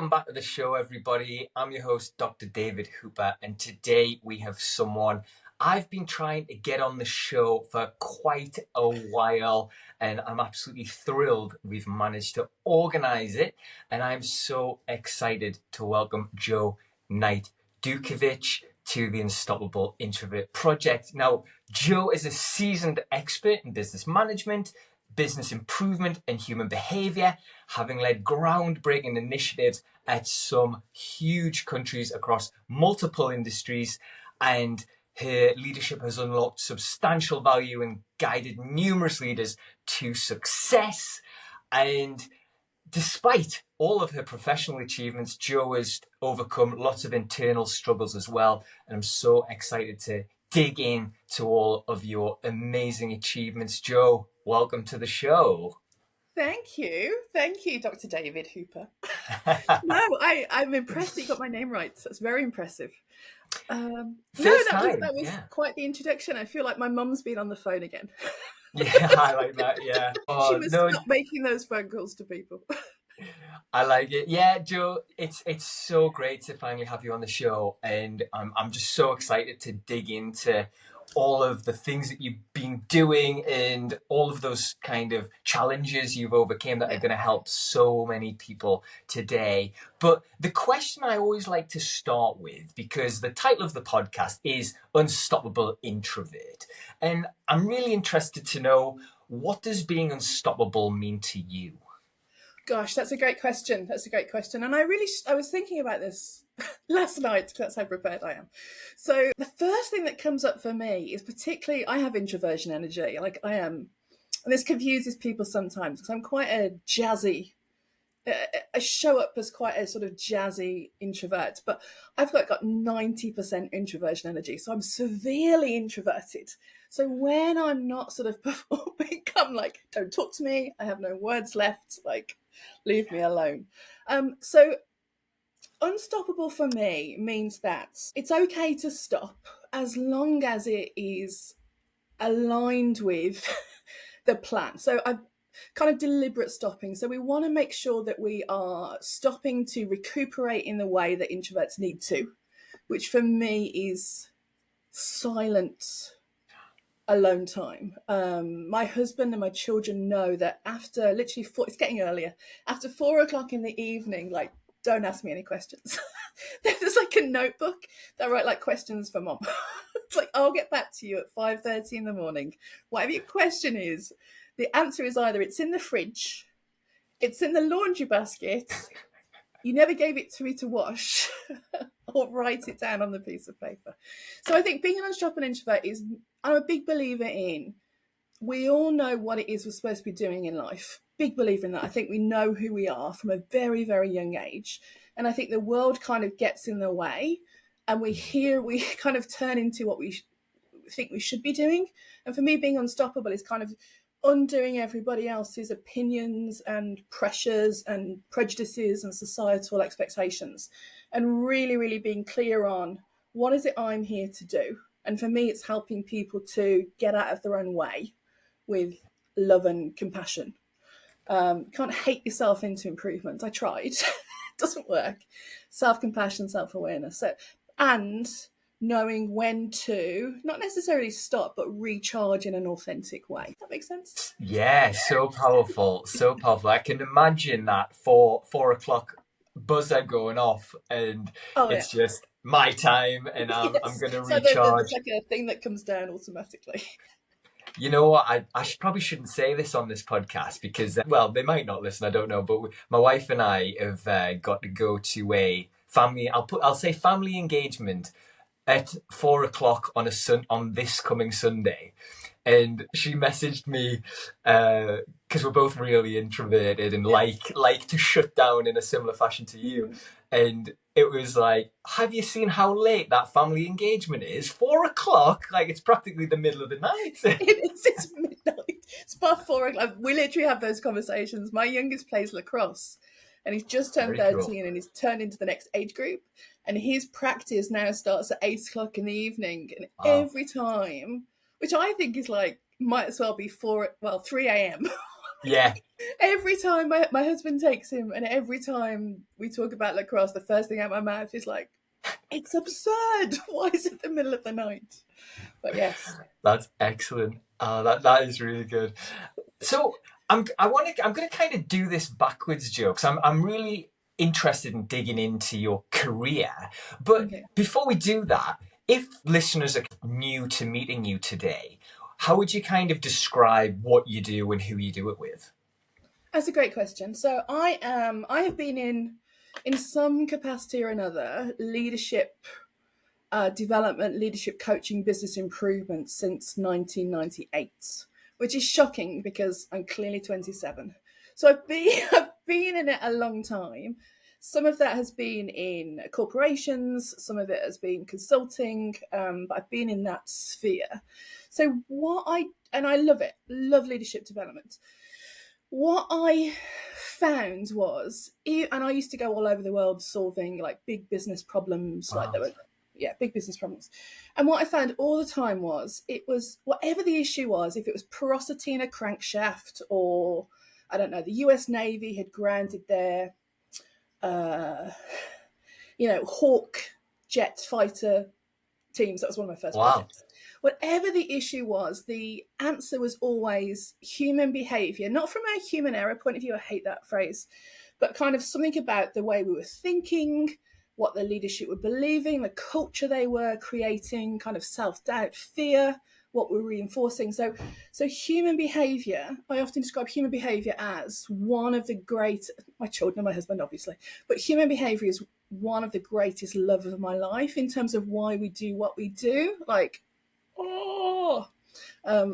Welcome back to the show, everybody. I'm your host, Dr. David Hooper, and today we have someone I've been trying to get on the show for quite a while, and I'm absolutely thrilled we've managed to organise it, and I'm so excited to welcome Knight Dutkewich to the Unstoppable Introvert Project. Now, Joe is a seasoned expert in business management, business improvement and human behavior, having led groundbreaking initiatives at some huge countries across multiple industries, and her leadership has unlocked substantial value and guided numerous leaders to success. And despite all of her professional achievements, Jo has overcome lots of internal struggles as well. And I'm so excited to dig in to all of your amazing achievements. Jo, welcome to the show. Thank you, Dr. David Hooper. No, I'm impressed that you got my name right. That's very impressive. That was quite the introduction. I feel like my mum's been on the phone again. Yeah, I like that. Yeah, she was not making those phone calls to people. I like it. Yeah, Jo, it's so great to finally have you on the show, and I'm just so excited to dig into all of the things that you've been doing and all of those kind of challenges you've overcome that are going to help so many people today. But the question I always like to start with, because the title of the podcast is Unstoppable Introvert, and I'm really interested to know, what does being unstoppable mean to you? Gosh, that's a great question. And I was thinking about this last night. That's how prepared I am. So the first thing that comes up for me is particularly, I have introversion energy. Like I am, and this confuses people sometimes because I'm quite a jazzy, I show up as quite a sort of jazzy introvert, but I've got 90% introversion energy. So I'm severely introverted. So when I'm not sort of performing, I'm like, don't talk to me. I have no words left. Like, leave me alone. So unstoppable for me means that it's okay to stop as long as it is aligned with the plan. So I've kind of deliberate stopping. So we want to make sure that we are stopping to recuperate in the way that introverts need to, which for me is silent alone time. My husband and my children know that after literally it's getting earlier, after 4 o'clock in the evening, like, don't ask me any questions. There's like a notebook that I write like questions for mom. It's like, I'll get back to you at 5:30 in the morning. Whatever your question is, the answer is either it's in the fridge, it's in the laundry basket, you never gave it to me to wash, or write it down on the piece of paper. So I think being an unstoppable introvert is, I'm a big believer in, we all know what it is we're supposed to be doing in life. Big believer in that. I think we know who we are from a very, very young age. And I think the world kind of gets in the way, and we kind of turn into what we think we should be doing. And for me, being unstoppable is kind of undoing everybody else's opinions and pressures and prejudices and societal expectations, and really, really being clear on what is it I'm here to do. And for me, it's helping people to get out of their own way with love and compassion. Can't hate yourself into improvement. I tried. It doesn't work. Self-compassion, self-awareness. So, and knowing when to not necessarily stop, but recharge in an authentic way. That makes sense? Yeah, so powerful. So powerful. I can imagine that 4 o'clock buzzer going off, and it's just my time, and I'm going to recharge. It's like a thing that comes down automatically. You know what? I probably shouldn't say this on this podcast because, well, they might not listen. I don't know. But my wife and I have got to go to a family. I'll say family engagement at 4 o'clock on this coming Sunday. And she messaged me because we're both really introverted and like to shut down in a similar fashion to you. And it was like, have you seen how late that family engagement is? 4 o'clock? Like, it's practically the middle of the night. It's midnight. It's past 4 o'clock. We literally have those conversations. My youngest plays lacrosse, and he's just turned 13 and he's turned into the next age group. And his practice now starts at 8 o'clock in the evening. And every time, which I think is like, might as well be 3 a.m. Yeah, Every time my husband takes him, and every time we talk about lacrosse, the first thing out of my mouth is like, it's absurd. Why is it the middle of the night? But yes. that's excellent. That is really good. So I'm going to kind of do this backwards, Joe, because I'm really interested in digging into your career. But Okay. before we do that, if listeners are new to meeting you today, how would you kind of describe what you do and who you do it with? That's a great question. So I have been in some capacity or another leadership development, leadership coaching, business improvement since 1998, which is shocking because I'm clearly 27. So I've been in it a long time. Some of that has been in corporations, some of it has been consulting, but I've been in that sphere. So I love it, love leadership development. What I found was, and I used to go all over the world solving like big business problems, like Wow. there were, yeah, big business problems. And what I found all the time was, it was whatever the issue was, if it was porosity in a crankshaft, or I don't know, the US Navy had grounded their, uh, Hawk jet fighter teams. That was one of my first Wow. projects. Whatever the issue was, the answer was always human behavior, not from a human error point of view. I hate that phrase, but kind of something about the way we were thinking, what the leadership were believing, the culture they were creating, kind of self-doubt, fear, what we're reinforcing. So human behavior, I often describe human behavior as one of the great, my children and my husband, obviously, but human behavior is one of the greatest love of my life in terms of why we do what we do. Like,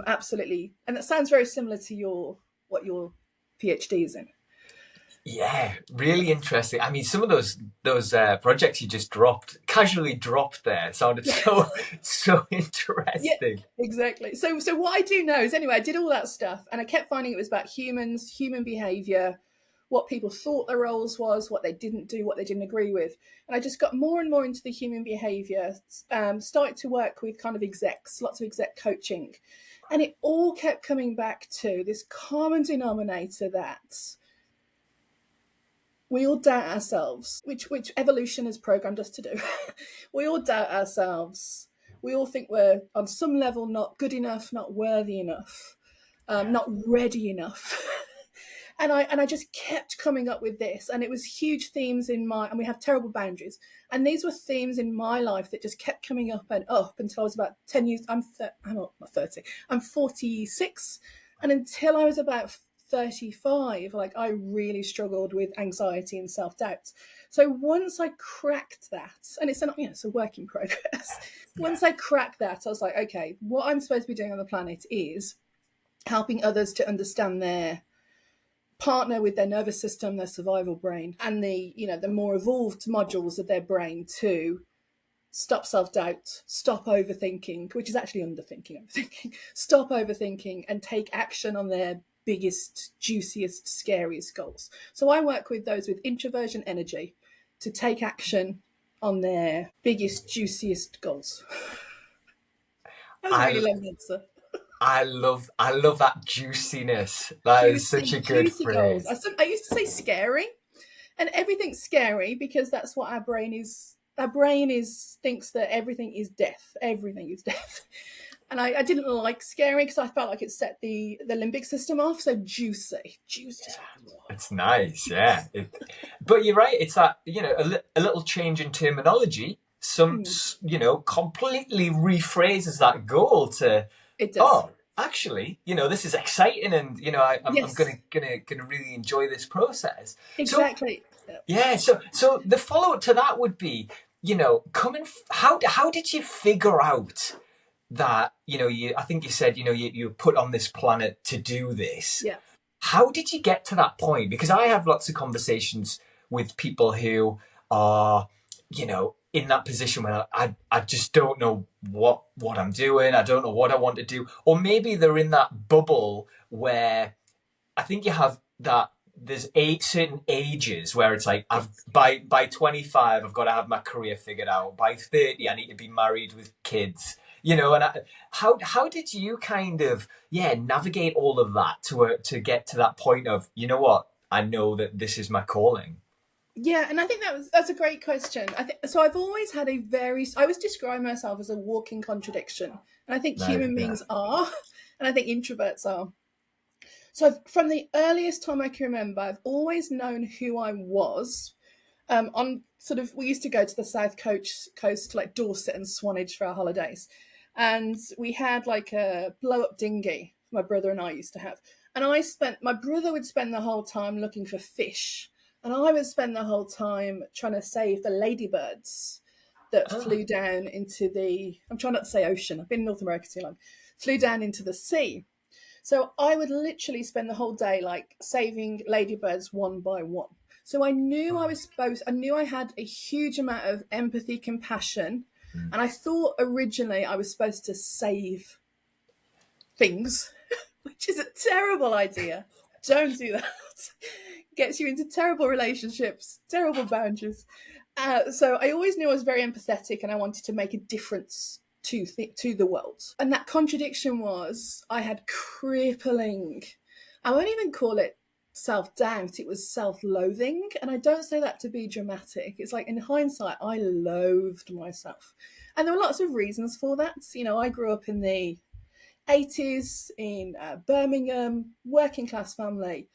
absolutely. And that sounds very similar to what your PhD is in. Yeah, really interesting. I mean, some of those projects you just casually dropped there, sounded Yeah. so Yeah, interesting. exactly. So what I do know is, anyway, I did all that stuff, and I kept finding it was about humans, human behavior, what people thought their roles was, what they didn't do, what they didn't agree with. And I just got more and more into the human behavior, started to work with kind of execs, lots of exec coaching. And it all kept coming back to this common denominator that we all doubt ourselves, which evolution has programmed us to do. We all doubt ourselves. We all think we're on some level not good enough, not worthy enough, Yeah. not ready enough. And I just kept coming up with this, and it was huge themes and we have terrible boundaries, and these were themes in my life that just kept coming up and up until I was about 10 years. I'm not 30. I'm 46, and until I was about 35, like, I really struggled with anxiety and self-doubt. So once I cracked that, and it's a work in progress. Yeah. Once I cracked that, I was like, okay, what I'm supposed to be doing on the planet is helping others to understand their partner with their nervous system, their survival brain, and the more evolved modules of their brain to stop self-doubt, stop overthinking, which is actually overthinking, stop overthinking, and take action on their biggest, juiciest, scariest goals. So I work with those with introversion energy to take action on their biggest, juiciest goals. That was a really I long answer. I love that juiciness. That is such a good Juicy goals. phrase. I used to say scary, and everything's scary because that's what our brain is. Our brain thinks that everything is death. Everything is death. And I didn't like scary because I felt like it set the limbic system off. So juicy, juicy. It's nice, yeah. But you're right. It's that a little change in terminology. Mm, Completely rephrases that goal to, it does. oh, actually, this is exciting, and I'm Yes, gonna really enjoy this process. So exactly. yeah, so the follow up to that would be, coming. How did you figure out that I think you said you put on this planet to do this. Yeah. How did you get to that point? Because I have lots of conversations with people who are, in that position where I just don't know what I'm doing. I don't know what I want to do. Or maybe they're in that bubble where I think you have that there's certain ages where it's like by 25 I've got to have my career figured out. By 30 I need to be married with kids. And how did you kind of navigate all of that to get to that point of, you know what, I know that this is my calling? Yeah, and I think that's a great question. I think so. I've always had I always describe myself as a walking contradiction, and I think No, human yeah. beings are, and I think introverts are. So from the earliest time I can remember, I've always known who I was. On sort of, we used to go to the coast to like Dorset and Swanage for our holidays, and we had like a blow up dinghy. My brother and I used to have, and my brother would spend the whole time looking for fish, and I would spend the whole time trying to save the ladybirds that Ah, flew down into the. I'm trying not to say ocean. I've been in North America too long. Flew down into the sea. So I would literally spend the whole day like saving ladybirds one by one. So I knew I had a huge amount of empathy, compassion, mm. and I thought originally I was supposed to save things, which is a terrible idea. Don't do that. Gets you into terrible relationships, terrible boundaries. So I always knew I was very empathetic and I wanted to make a difference to the world. And that contradiction was I had crippling, I won't even call it self-doubt, it was self-loathing. And I don't say that to be dramatic. It's like in hindsight, I loathed myself. And there were lots of reasons for that. I grew up in the 80s in Birmingham, working class family.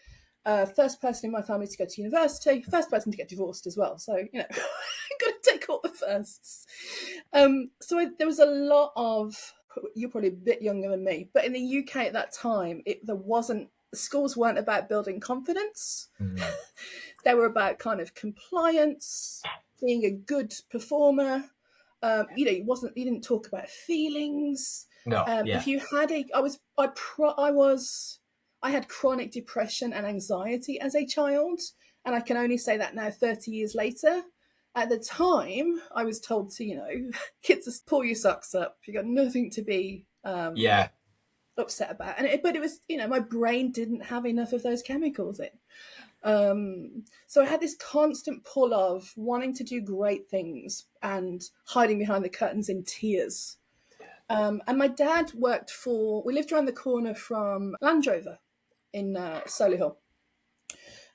First person in my family to go to university, first person to get divorced as well. So, I've got to take all the firsts. There was a lot of, you're probably a bit younger than me, but in the UK at that time, the schools weren't about building confidence. Mm. They were about kind of compliance, being a good performer. You didn't talk about feelings. No, If yeah. you had I had chronic depression and anxiety as a child, and I can only say that now 30 years later. At the time, I was told to, kids, just pull your socks up. You got nothing to be Yeah. upset about. But it was, my brain didn't have enough of those chemicals in. So I had this constant pull of wanting to do great things and hiding behind the curtains in tears. And my dad we lived around the corner from Land Rover in Solihull.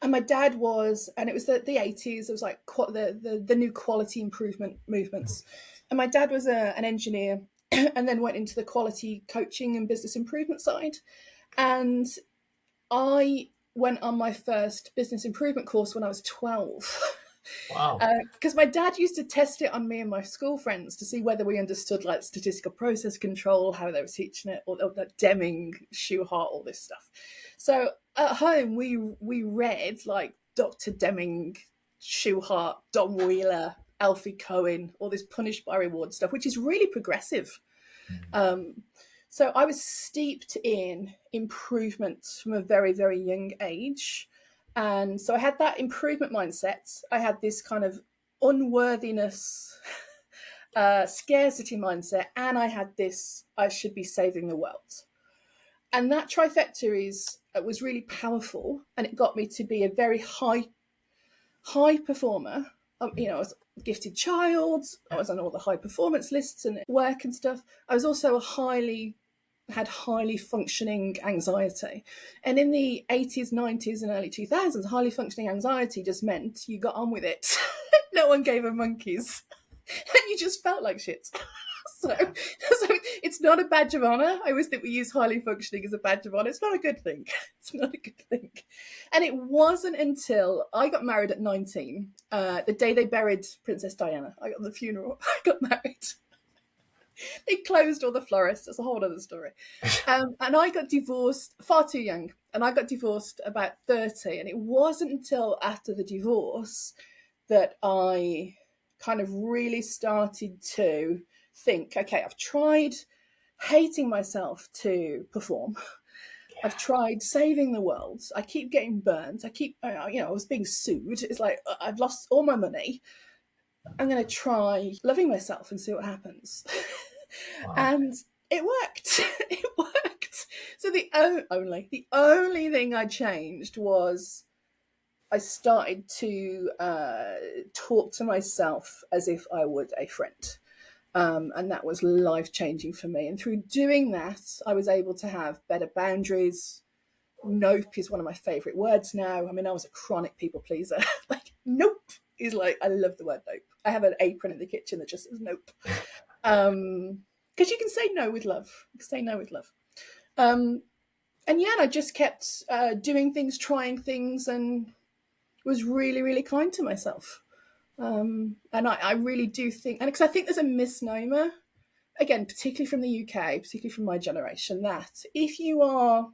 And my dad and it was the 80s, it was like the new quality improvement movements. And my dad was an engineer and then went into the quality coaching and business improvement side. And I went on my first business improvement course when I was 12. Wow. Because my dad used to test it on me and my school friends to see whether we understood like statistical process control, how they were teaching it, or that Deming, Schuhart, all this stuff. So at home, we read like Dr. Deming, Schuhart, Don Wheeler, Alfie Cohen, all this punished by reward stuff, which is really progressive. Mm. So I was steeped in improvement from a very, very young age. And so I had that improvement mindset. I had this kind of unworthiness, scarcity mindset, and I had this, I should be saving the world. And that trifecta was really powerful, and it got me to be a very high performer. I was a gifted child. I was on all the high performance lists and work and stuff. I was also had highly functioning anxiety. And in the 80s, 90s, and early 2000s, highly functioning anxiety just meant you got on with it. No one gave a monkeys. And you just felt like shit. So it's not a badge of honor. I always think we use highly functioning as a badge of honor. It's not a good thing. It's not a good thing. And it wasn't until I got married at 19, the day they buried Princess Diana. I got the funeral. I got married. They closed all the florists. That's a whole other story. And I got divorced far too young. And I got divorced about 30. And it wasn't until after the divorce that I kind of really started to think, okay, I've tried hating myself to perform. I've tried saving the world. I keep getting burned. I was being sued. It's like, I've lost all my money. I'm going to try loving myself and see what happens. Wow. And it worked. It worked. So the only thing I changed was I started to talk to myself as if I would a friend. And that was life-changing for me. And through doing that, I was able to have better boundaries. Nope is one of my favourite words now. I mean, I was a chronic people pleaser. Like, nope is like, I love the word nope. I have an apron in the kitchen that just says nope. Because you can say no with love. You can say no with love. And yeah, I just kept doing things, trying things, and was really, really kind to myself. And I really do think, and because I think there's a misnomer, again, particularly from the UK, particularly from my generation, that if you are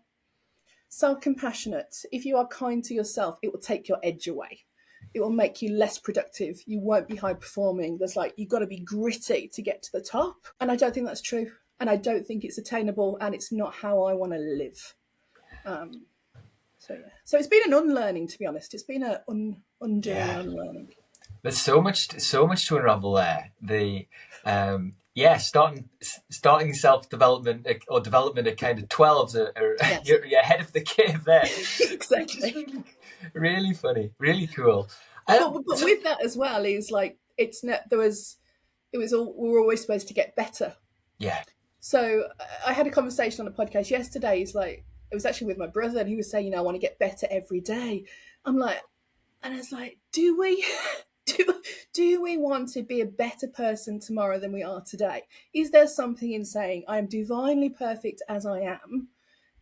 self-compassionate, if you are kind to yourself, it will take your edge away. It will make you less productive. You won't be high performing. There's like, you've got to be gritty to get to the top. And I don't think that's true. And I don't think it's attainable. And it's not how I want to live. So yeah. So it's been an unlearning, to be honest. It's been an undoing and unlearning. There's so much to unravel there. The starting self-development or development at kind of 12s yes. you're ahead of the curve there. Exactly. Really, really funny, really cool. But with that as well is like, we were always supposed to get better. Yeah. So I had a conversation on a podcast yesterday. He's like, it was actually with my brother, and he was saying, I want to get better every day. I'm like, and I was like, do we? Do we want to be a better person tomorrow than we are today? Is there something in saying I am divinely perfect as I am,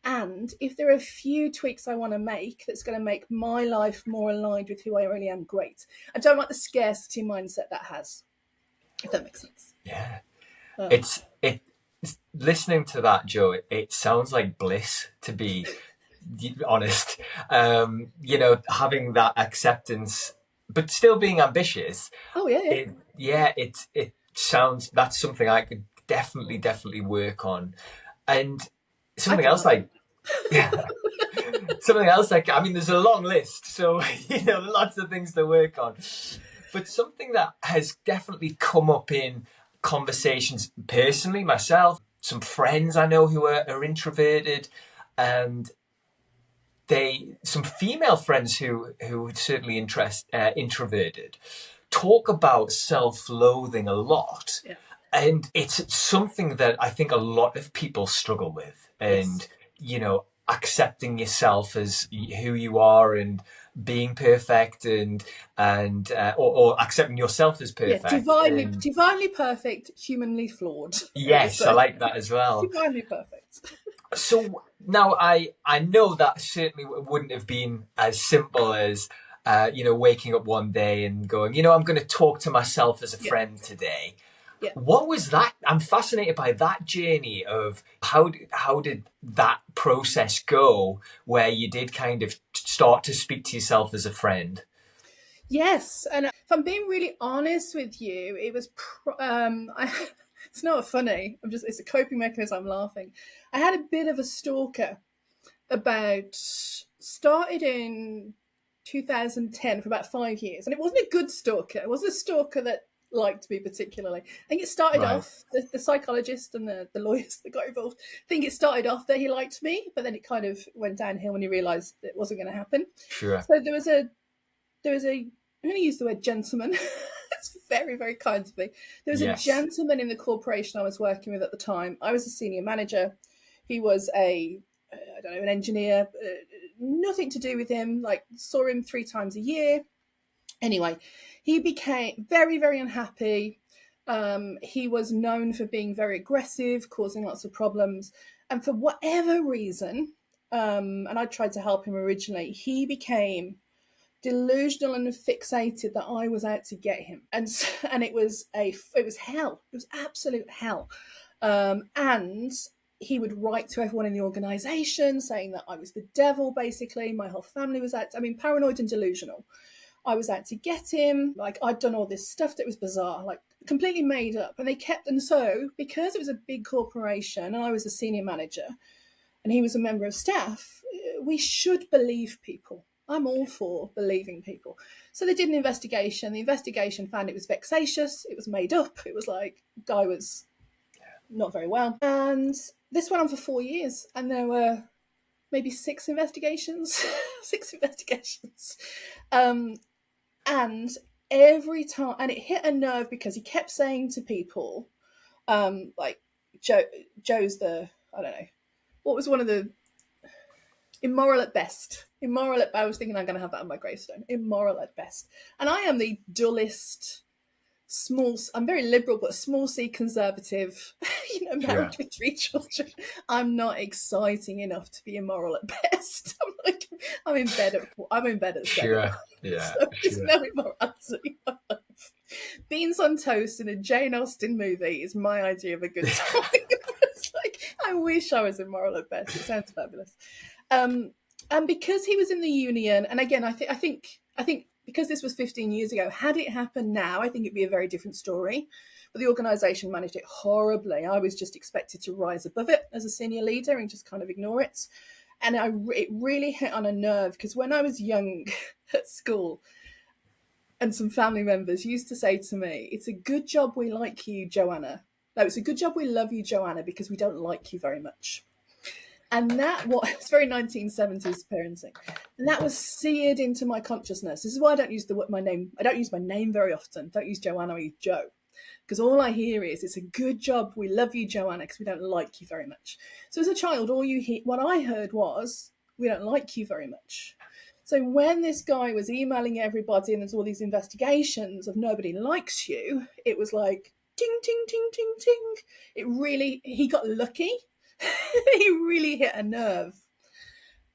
and if there are a few tweaks I want to make that's going to make my life more aligned with who I really am, great. I don't like the scarcity mindset that has, if that makes sense. Yeah. It's listening to that, Joe, it sounds like bliss, to be honest. Having that acceptance, but still being ambitious. Oh yeah. It sounds, that's something I could definitely work on. And something else I mean, there's a long list, so lots of things to work on. But something that has definitely come up in conversations personally, myself, some friends I know who are introverted, and some female friends who certainly introverted, talk about self-loathing a lot. Yeah. And it's something that I think a lot of people struggle with. And, yes. Accepting yourself as who you are and being perfect or accepting yourself as perfect. Yeah, divinely perfect, humanly flawed. Yes, I like that as well. Divinely perfect. So now I know that certainly wouldn't have been as simple as, waking up one day and going, I'm going to talk to myself as a friend today. Yeah. What was that? I'm fascinated by that journey of how did that process go, where you did kind of start to speak to yourself as a friend? Yes, and if I'm being really honest with you, it was it's not funny. It's a coping mechanism. I'm laughing. I had a bit of a stalker started in 2010 for about 5 years, and it wasn't a good stalker. It wasn't a stalker that liked me particularly. I think it started off, the psychologist and the lawyers that got involved, I think it started off that he liked me, but then it kind of went downhill when he realised it wasn't going to happen. Sure. So there was a I'm going to use the word gentleman. It's very, very kind of me. There was a gentleman in the corporation I was working with at the time. I was a senior manager. He was an engineer. Nothing to do with him. Like, saw him 3 times a year. Anyway, he became very, very unhappy. He was known for being very aggressive, causing lots of problems. And for whatever reason, and I tried to help him originally, he became delusional and fixated that I was out to get him. And it was hell. It was absolute hell. And he would write to everyone in the organisation saying that I was the devil, basically. My whole family was paranoid and delusional. I was out to get him. Like, I'd done all this stuff that was bizarre, like completely made up. And so because it was a big corporation and I was a senior manager and he was a member of staff, we should believe people. I'm all for believing people. So they did an investigation. The investigation found it was vexatious. It was made up. It was like, guy was not very well. And this went on for 4 years. And there were maybe 6 investigations. And every time, and it hit a nerve because he kept saying to people, Like Joe's the, I don't know, what was one of the, immoral at best. I was thinking I'm going to have that on my gravestone. Immoral at best. And I am the dullest, I'm very liberal, but small c conservative, married with 3 children. I'm not exciting enough to be immoral at best. I'm in bed at 7. Sure. Yeah. So there's no immorality in my life. Beans on toast in a Jane Austen movie is my idea of a good time. It's like, I wish I was immoral at best. It sounds fabulous. And because he was in the union, and again, I think because this was 15 years ago, had it happened now, I think it'd be a very different story. But the organisation managed it horribly. I was just expected to rise above it as a senior leader and just kind of ignore it. And it really hit on a nerve, because when I was young at school, and some family members used to say to me, "It's a good job we like you, Joanna. No, it's a good job we love you, Joanna, because we don't like you very much." And that was, it's very 1970s parenting. And that was seared into my consciousness. This is why I don't use my name. I don't use my name very often. Don't use Joanna, I use Joe. Because all I hear is, "It's a good job we love you, Joanna, because we don't like you very much." So as a child, what I heard was, "We don't like you very much." So when this guy was emailing everybody and there's all these investigations of nobody likes you, it was like, ting, ting, ting, ting, ting. He got lucky. He really hit a nerve.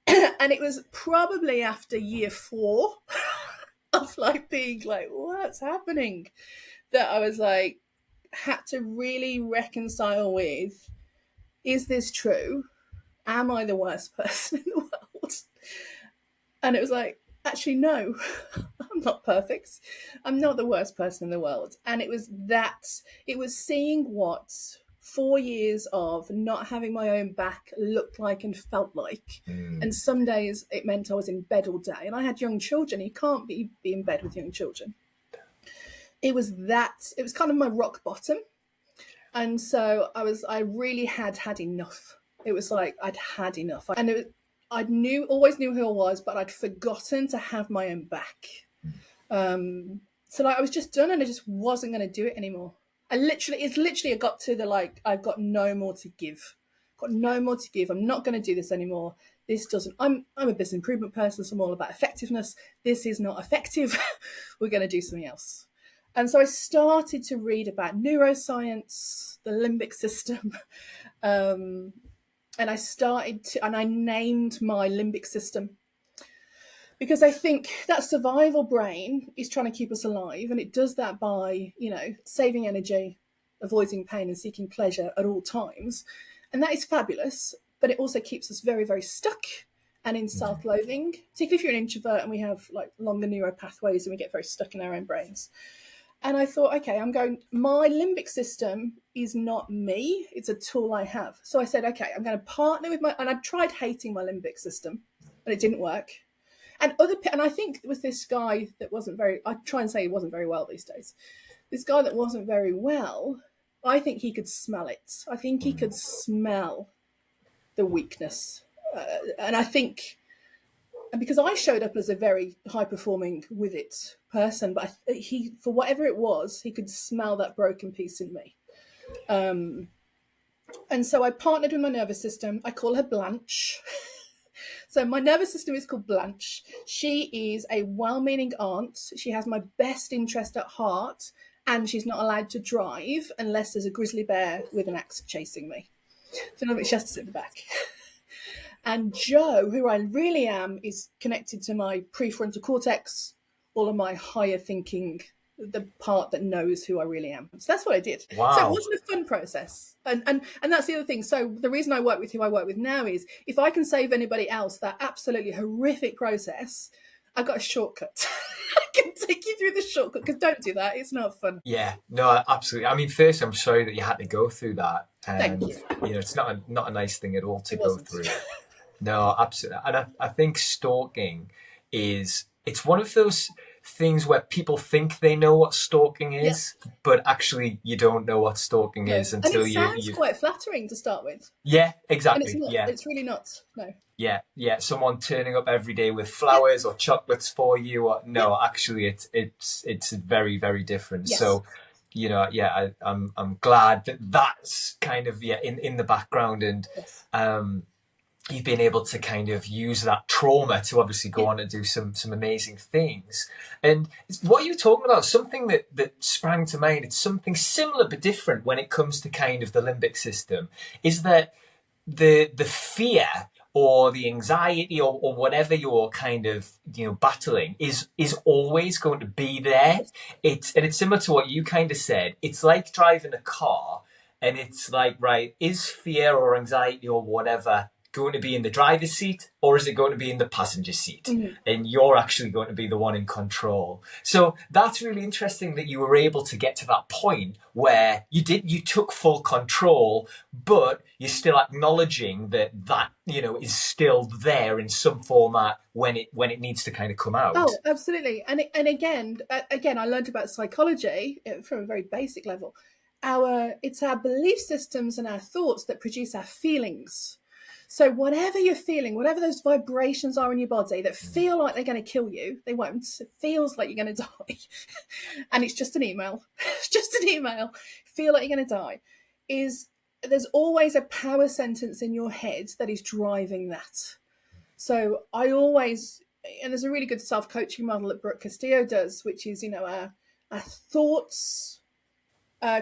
And it was probably after year 4 of like being like, what's happening, that I was like, had to really reconcile with, is this true? Am I the worst person in the world? And it was like, actually, no, I'm not perfect. I'm not the worst person in the world. And it was seeing what 4 years of not having my own back looked like and felt like. And some days it meant I was in bed all day. And I had young children. You can't be in bed with young children. It was kind of my rock bottom. And so I really had enough. It was like I'd had enough. And always knew who I was, but I'd forgotten to have my own back. So like I was just done, and I just wasn't going to do it anymore. I got to the, like, I've got no more to give. I'm not going to do this anymore. I'm a business improvement person, so I'm all about effectiveness. This is not effective. We're going to do something else. And so I started to read about neuroscience, the limbic system, and I named my limbic system, because I think that survival brain is trying to keep us alive, and it does that by, saving energy, avoiding pain, and seeking pleasure at all times. And that is fabulous, but it also keeps us very, very stuck and in self-loathing, particularly if you're an introvert and we have like longer neuro pathways and we get very stuck in our own brains. And I thought, okay, my limbic system is not me. It's a tool I have. So I said, okay, I'm going to partner with and I tried hating my limbic system, and it didn't work. And I think it was this guy that I try and say he wasn't very well these days. This guy that wasn't very well, I think he could smell it. I think he could smell the weakness. And I think, because I showed up as a very high-performing with it person, but he, for whatever it was, he could smell that broken piece in me. And so I partnered with my nervous system. I call her Blanche. So my nervous system is called Blanche. She is a well-meaning aunt. She has my best interest at heart, and she's not allowed to drive unless there's a grizzly bear with an axe chasing me. So she has to sit in the back. And Joe, who I really am, is connected to my prefrontal cortex, all of my higher thinking, the part that knows who I really am. So that's what I did. Wow. So it wasn't a fun process. And that's the other thing. So the reason I work with who I work with now is, if I can save anybody else that absolutely horrific process, I've got a shortcut. I can take you through the shortcut, because don't do that. It's not fun. Yeah, no, absolutely. I mean, first, I'm sorry that you had to go through that. And, Thank you. It's not a nice thing at all to go through. No, absolutely. And I think stalking it's one of those things where people think they know what stalking is, but actually you don't know what stalking is until you... And it sounds quite flattering to start with. Yeah, exactly. And it's not. Yeah. It's really not. No. Yeah. Someone turning up every day with flowers or chocolates for you. Actually, it's very, very different. Yes. So I'm glad that that's kind of in the background, and Yes. you've been able to kind of use that trauma to obviously go Yeah. on and do some amazing things. And what you're talking about, something that sprang to mind, it's something similar but different when it comes to kind of the limbic system, is that the fear or the anxiety or whatever you're kind of battling is always going to be there. Yes. It's similar to what you kind of said. It's like driving a car, and it's like, right, is fear or anxiety or whatever going to be in the driver's seat, or is it going to be in the passenger seat? Mm. And you're actually going to be the one in control. So that's really interesting that you were able to get to that point where you took full control, but you're still acknowledging that is still there in some format when it needs to kind of come out. Oh, absolutely. And again, I learned about psychology from a very basic level. It's our belief systems and our thoughts that produce our feelings. So whatever you're feeling, whatever those vibrations are in your body that feel like they're going to kill you, they won't. It feels like you're going to die. And it's just an email. It's just an email. Feel like you're going to die. There's always a power sentence in your head that is driving that. So I always, and there's a really good self-coaching model that Brooke Castillo does, which is, our thoughts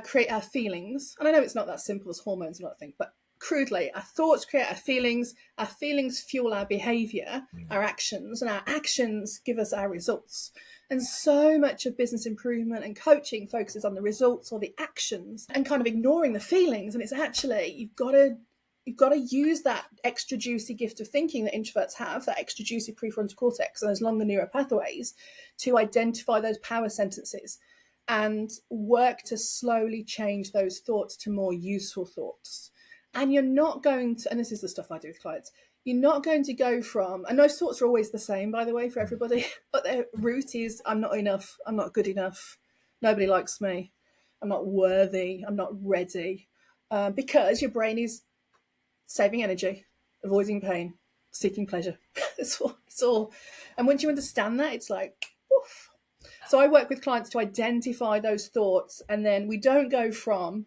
create our feelings. And I know it's not that simple as hormones and that thing, but crudely, our thoughts create our feelings fuel our behavior, our actions, and our actions give us our results. And so much of business improvement and coaching focuses on the results or the actions and kind of ignoring the feelings. And it's actually, you've got to use that extra juicy gift of thinking that introverts have, that extra juicy prefrontal cortex and those longer neural pathways, to identify those power sentences and work to slowly change those thoughts to more useful thoughts. And you're not going to, and this is the stuff I do with clients, you're not going to go from, and those thoughts are always the same, by the way, for everybody, but their root is, I'm not enough, I'm not good enough, nobody likes me, I'm not worthy, I'm not ready, because your brain is saving energy, avoiding pain, seeking pleasure. It's all. And once you understand that, it's like, oof. So I work with clients to identify those thoughts, and then we don't go from,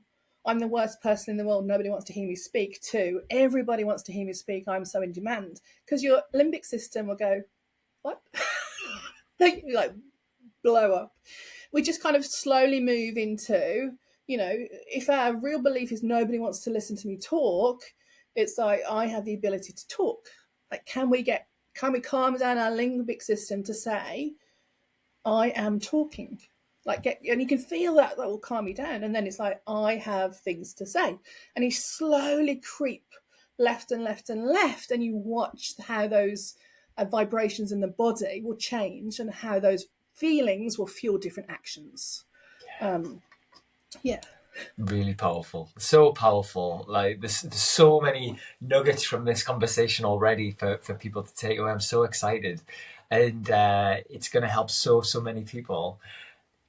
I'm the worst person in the world, nobody wants to hear me speak, to everybody wants to hear me speak, I'm so in demand. Because your limbic system will go, what? like blow up. We just kind of slowly move into, if our real belief is nobody wants to listen to me talk, it's like, I have the ability to talk. Like, can we calm down our limbic system to say, I am talking? And you can feel that will calm you down. And then it's like, I have things to say. And you slowly creep left and left and left. And you watch how those vibrations in the body will change and how those feelings will fuel different actions. Yeah. Really powerful, so powerful. Like there's so many nuggets from this conversation already for people to take away. I'm so excited, and it's going to help so many people.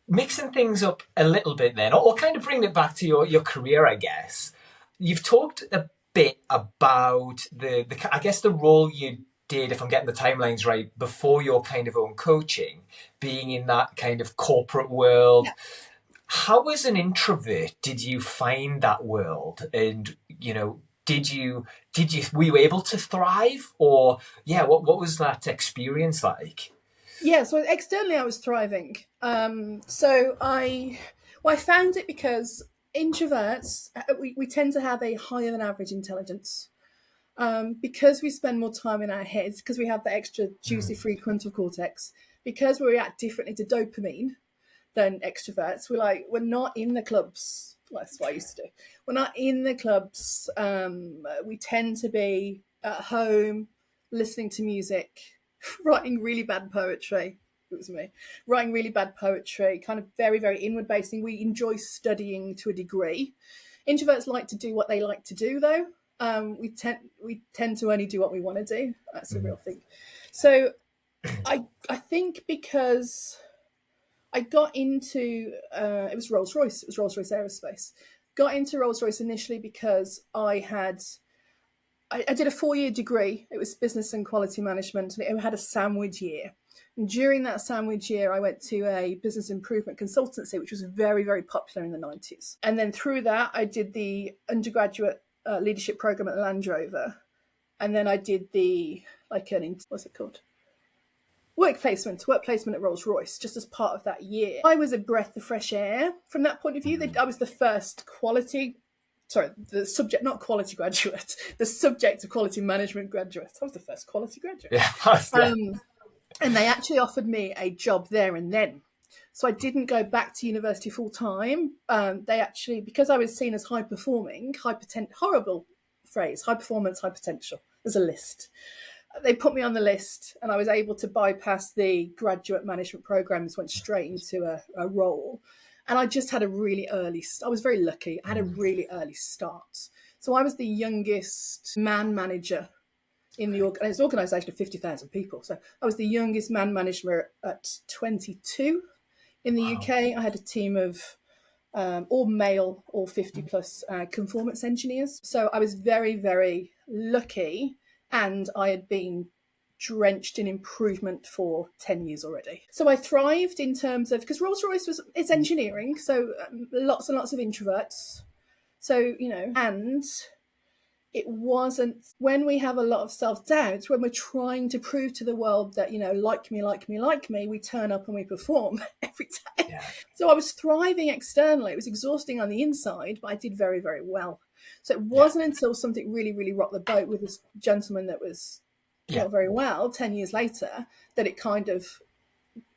Mixing things up a little bit then, or kind of bringing it back to your career, I guess. You've talked a bit about the I guess the role you did, if I'm getting the timelines right, before your kind of own coaching, being in that kind of corporate world. Yeah. How, as an introvert, did you find that world? And, were you able to thrive? Or, what was that experience like? Yeah, so externally I was thriving. So I found it because introverts, we tend to have a higher than average intelligence. Because we spend more time in our heads, because we have the extra juicy prefrontal cortex, because we react differently to dopamine than extroverts. We're not in the clubs. Well, that's what I used to do. We're not in the clubs. We tend to be at home, listening to music, writing really bad poetry. It was me. Writing really bad poetry, kind of very, very inward facing. We enjoy studying to a degree. Introverts like to do what they like to do, though. We tend to only do what we want to do. That's a real thing. So I think because I got into it was Rolls-Royce. It was Rolls-Royce Aerospace. Got into Rolls-Royce initially because I did a 4-year degree. It was business and quality management, and it had a sandwich year. And during that sandwich year, I went to a business improvement consultancy, which was very, very popular in the 90s. And then through that, I did the undergraduate leadership program at Land Rover. And then I did what's it called? Work placement at Rolls-Royce, just as part of that year. I was a breath of fresh air from that point of view. I was the first the subject of quality management graduate. I was the first quality graduate. Yeah. And they actually offered me a job there and then. So I didn't go back to university full time. They actually, because I was seen as high performing, horrible phrase, high performance, high potential. There's a list. They put me on the list and I was able to bypass the graduate management programs, went straight into a role. And I just had I was very lucky. I had a really early start. So I was the youngest man manager in the it's an organisation of 50,000 people. So I was the youngest man manager at 22 in the UK. I had a team of all male, all 50 plus conformance engineers. So I was very, very lucky. And I had been drenched in improvement for 10 years already. So I thrived in terms of, because Rolls-Royce it's engineering, so lots and lots of introverts. So, and it wasn't, when we have a lot of self-doubt, when we're trying to prove to the world that, like me, we turn up and we perform every day. Yeah. So I was thriving externally. It was exhausting on the inside, but I did very, very well. So it wasn't until something really, really rocked the boat with this gentleman that was not very well 10 years later that it kind of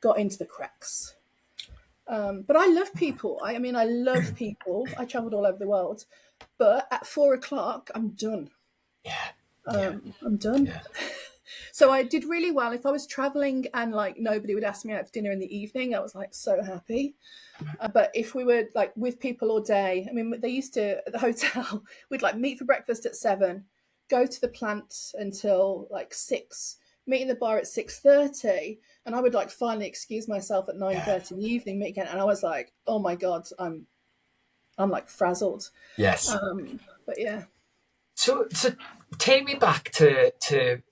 got into the cracks. But I love people. I love people. I traveled all over the world. But at 4:00, I'm done. I'm done. Yeah. So I did really well. If I was traveling and nobody would ask me out for dinner in the evening, I was so happy. But if we were with people all day, they used to, at the hotel, we'd meet for breakfast at 7, go to the plant until 6, meet in the bar at 6:30, and I would finally excuse myself at 9:30 in the evening, meet again, and I was oh my God, I'm frazzled. Yes. But yeah. So take me back to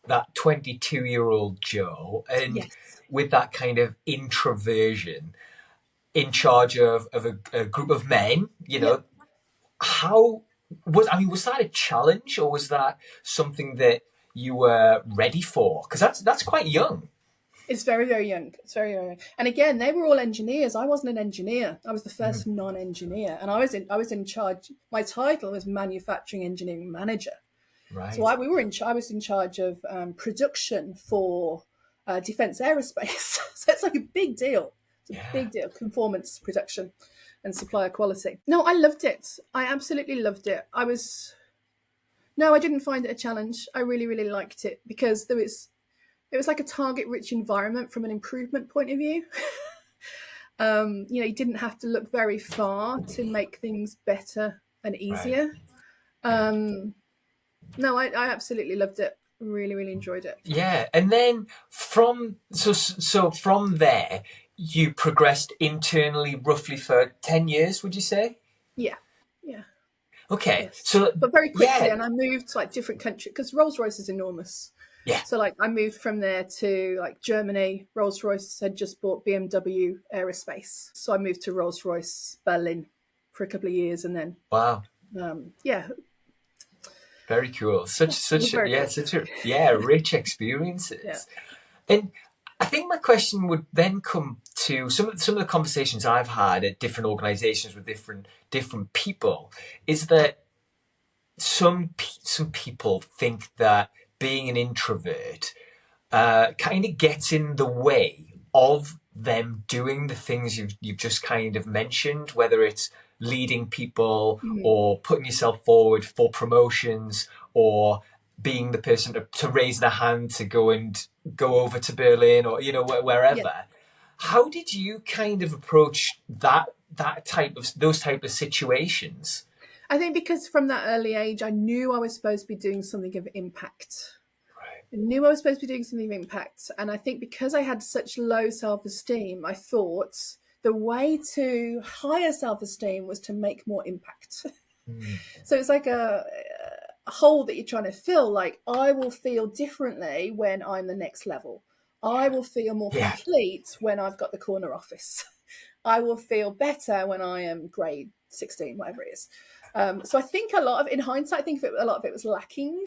that 22-year-old Joe, and with that kind of introversion, in charge of a group of men, how was that a challenge, or was that something that you were ready for? Because that's quite young. It's very, very young. It's very, very young. And again, they were all engineers. I wasn't an engineer. I was the first non-engineer, and I was in charge. My title was manufacturing engineering manager. Right. So I was in charge of production for defense aerospace. So it's a big deal. It's a big deal. Conformance production and supplier quality. No, I loved it. I absolutely loved it. I didn't find it a challenge. I really, really liked it because it was like a target-rich environment from an improvement point of view. You didn't have to look very far to make things better and easier. Right. No, I absolutely loved it. Really, really enjoyed it. Yeah, and then from there, you progressed internally roughly for 10 years, would you say? Yeah. Okay, yes. But very quickly, and I moved to different countries because Rolls-Royce is enormous. Yeah. So I moved from there to Germany. Rolls-Royce had just bought BMW Aerospace. So I moved to Rolls-Royce Berlin for a couple of years and then. Wow. Very cool. Such rich experiences. Yeah. And I think my question would then come to some of the conversations I've had at different organizations with different people, is that some people think that being an introvert kind of gets in the way of them doing the things you've just kind of mentioned, whether it's leading people or putting yourself forward for promotions or being the person to raise the hand to go over to Berlin or wherever. Yeah. How did you kind of approach those type of situations? I think because from that early age, I knew I was supposed to be doing something of impact. Right. I knew I was supposed to be doing something of impact. And I think because I had such low self-esteem, I thought the way to higher self-esteem was to make more impact. So it's like a hole that you're trying to fill. I will feel differently when I'm the next level. I will feel more Yeah. complete when I've got the corner office. I will feel better when I am grade 16, whatever it is. So I think in hindsight, I think a lot of it was lacking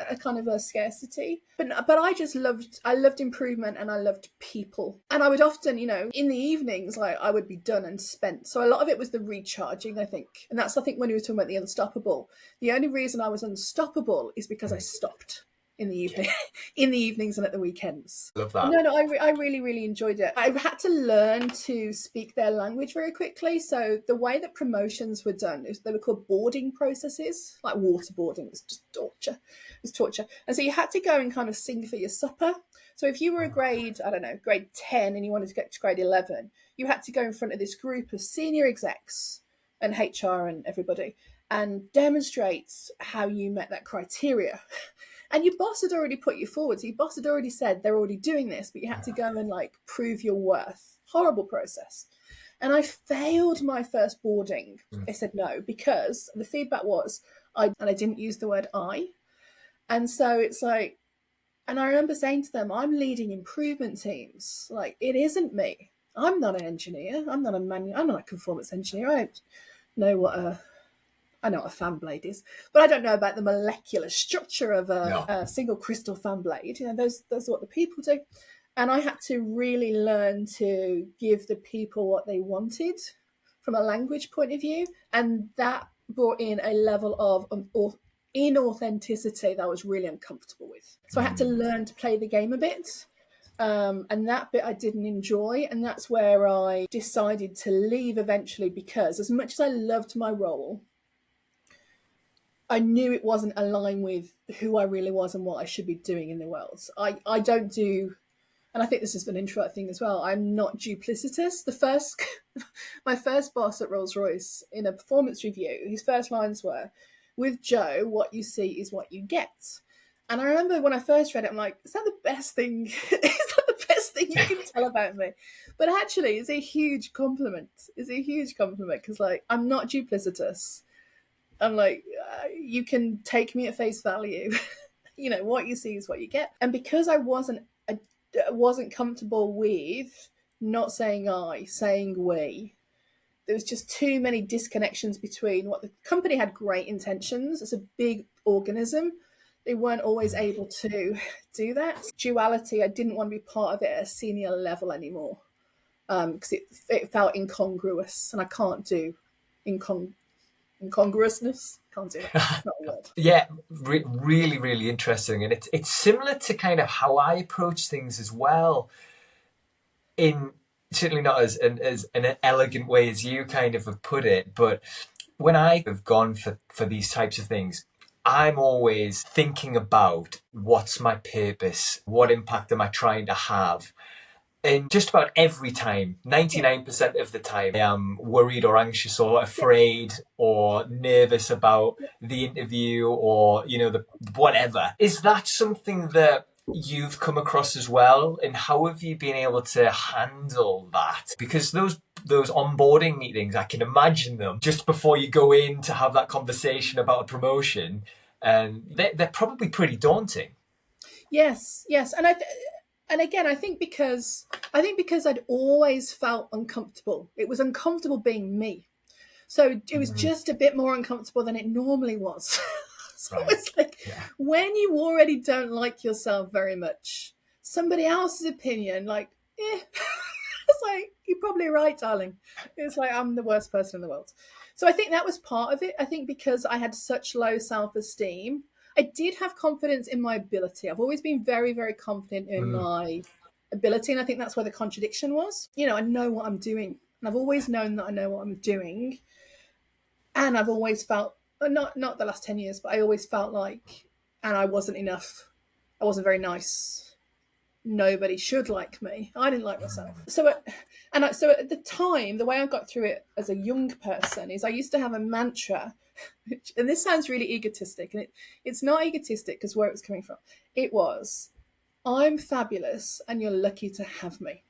a kind of a scarcity. But I just loved improvement, and I loved people. And I would often, in the evenings, like I would be done and spent. So a lot of it was the recharging, I think. And that's, I think, when we were talking about the unstoppable. The only reason I was unstoppable is because I stopped in the evening, in the evenings and at the weekends. Love that. No, I really, really enjoyed it. I had to learn to speak their language very quickly. So the way that promotions were done, they were called boarding processes, like waterboarding. It was just torture. It was torture. And so you had to go and kind of sing for your supper. So if you were a grade 10 and you wanted to get to grade 11, you had to go in front of this group of senior execs and HR and everybody and demonstrate how you met that criteria. And your boss had already put you forward. So your boss had already said they're already doing this, but you had to go and prove your worth. Horrible process. And I failed my first boarding. They said no, because the feedback was, I didn't use the word I. And so it's like, and I remember saying to them, I'm leading improvement teams. Like, it isn't me. I'm not an engineer. I'm not a conformance engineer. I don't know what I know what a fan blade is, but I don't know about the molecular structure of a single crystal fan blade. Those are what the people do. And I had to really learn to give the people what they wanted from a language point of view. And that brought in a level of inauthenticity that I was really uncomfortable with. So I had to learn to play the game a bit. And that bit I didn't enjoy. And that's where I decided to leave eventually, because as much as I loved my role, I knew it wasn't aligned with who I really was and what I should be doing in the world. So I don't do, and I think this is an introvert thing as well, I'm not duplicitous. My first boss at Rolls-Royce, in a performance review, his first lines were, with Joe, what you see is what you get. And I remember when I first read it, I'm like, is that the best thing? Is that the best thing you can tell about me? But actually, it's a huge compliment. It's a huge compliment, because I'm not duplicitous. I'm like, you can take me at face value. What you see is what you get. And because I wasn't comfortable with not saying I, saying we, there was just too many disconnections between what the company had great intentions. It's a big organism. They weren't always able to do that. Duality, I didn't want to be part of it at a senior level anymore, because it felt incongruous, and I can't do incongruousness. Can't do it. It's not a word. Yeah, really, really interesting. And it's similar to kind of how I approach things as well, in certainly not as an elegant way as you kind of have put it, but when I have gone for these types of things, I'm always thinking about what's my purpose, what impact am I trying to have. And just about every time, 99% of the time, I am worried or anxious or afraid or nervous about the interview or, the whatever. Is that something that you've come across as well? And how have you been able to handle that? Because those onboarding meetings, I can imagine them just before you go in to have that conversation about a promotion, and they're probably pretty daunting. Yes. And again, I think because I'd always felt uncomfortable. It was uncomfortable being me. So it was just a bit more uncomfortable than it normally was. So right. It's like, when you already don't like yourself very much, somebody else's opinion, it's like, you're probably right, darling. It's like, I'm the worst person in the world. So I think that was part of it. I think because I had such low self-esteem, I did have confidence in my ability. I've always been very, very confident in my ability. And I think that's where the contradiction was. I know what I'm doing. And I've always known that I know what I'm doing. And I've always felt, not the last 10 years, but I always felt like, and I wasn't enough. I wasn't very nice. Nobody should like me. I didn't like myself. So at the time, the way I got through it as a young person is I used to have a mantra, and this sounds really egotistic, and it's not egotistic because where it was coming from. It was, I'm fabulous and you're lucky to have me.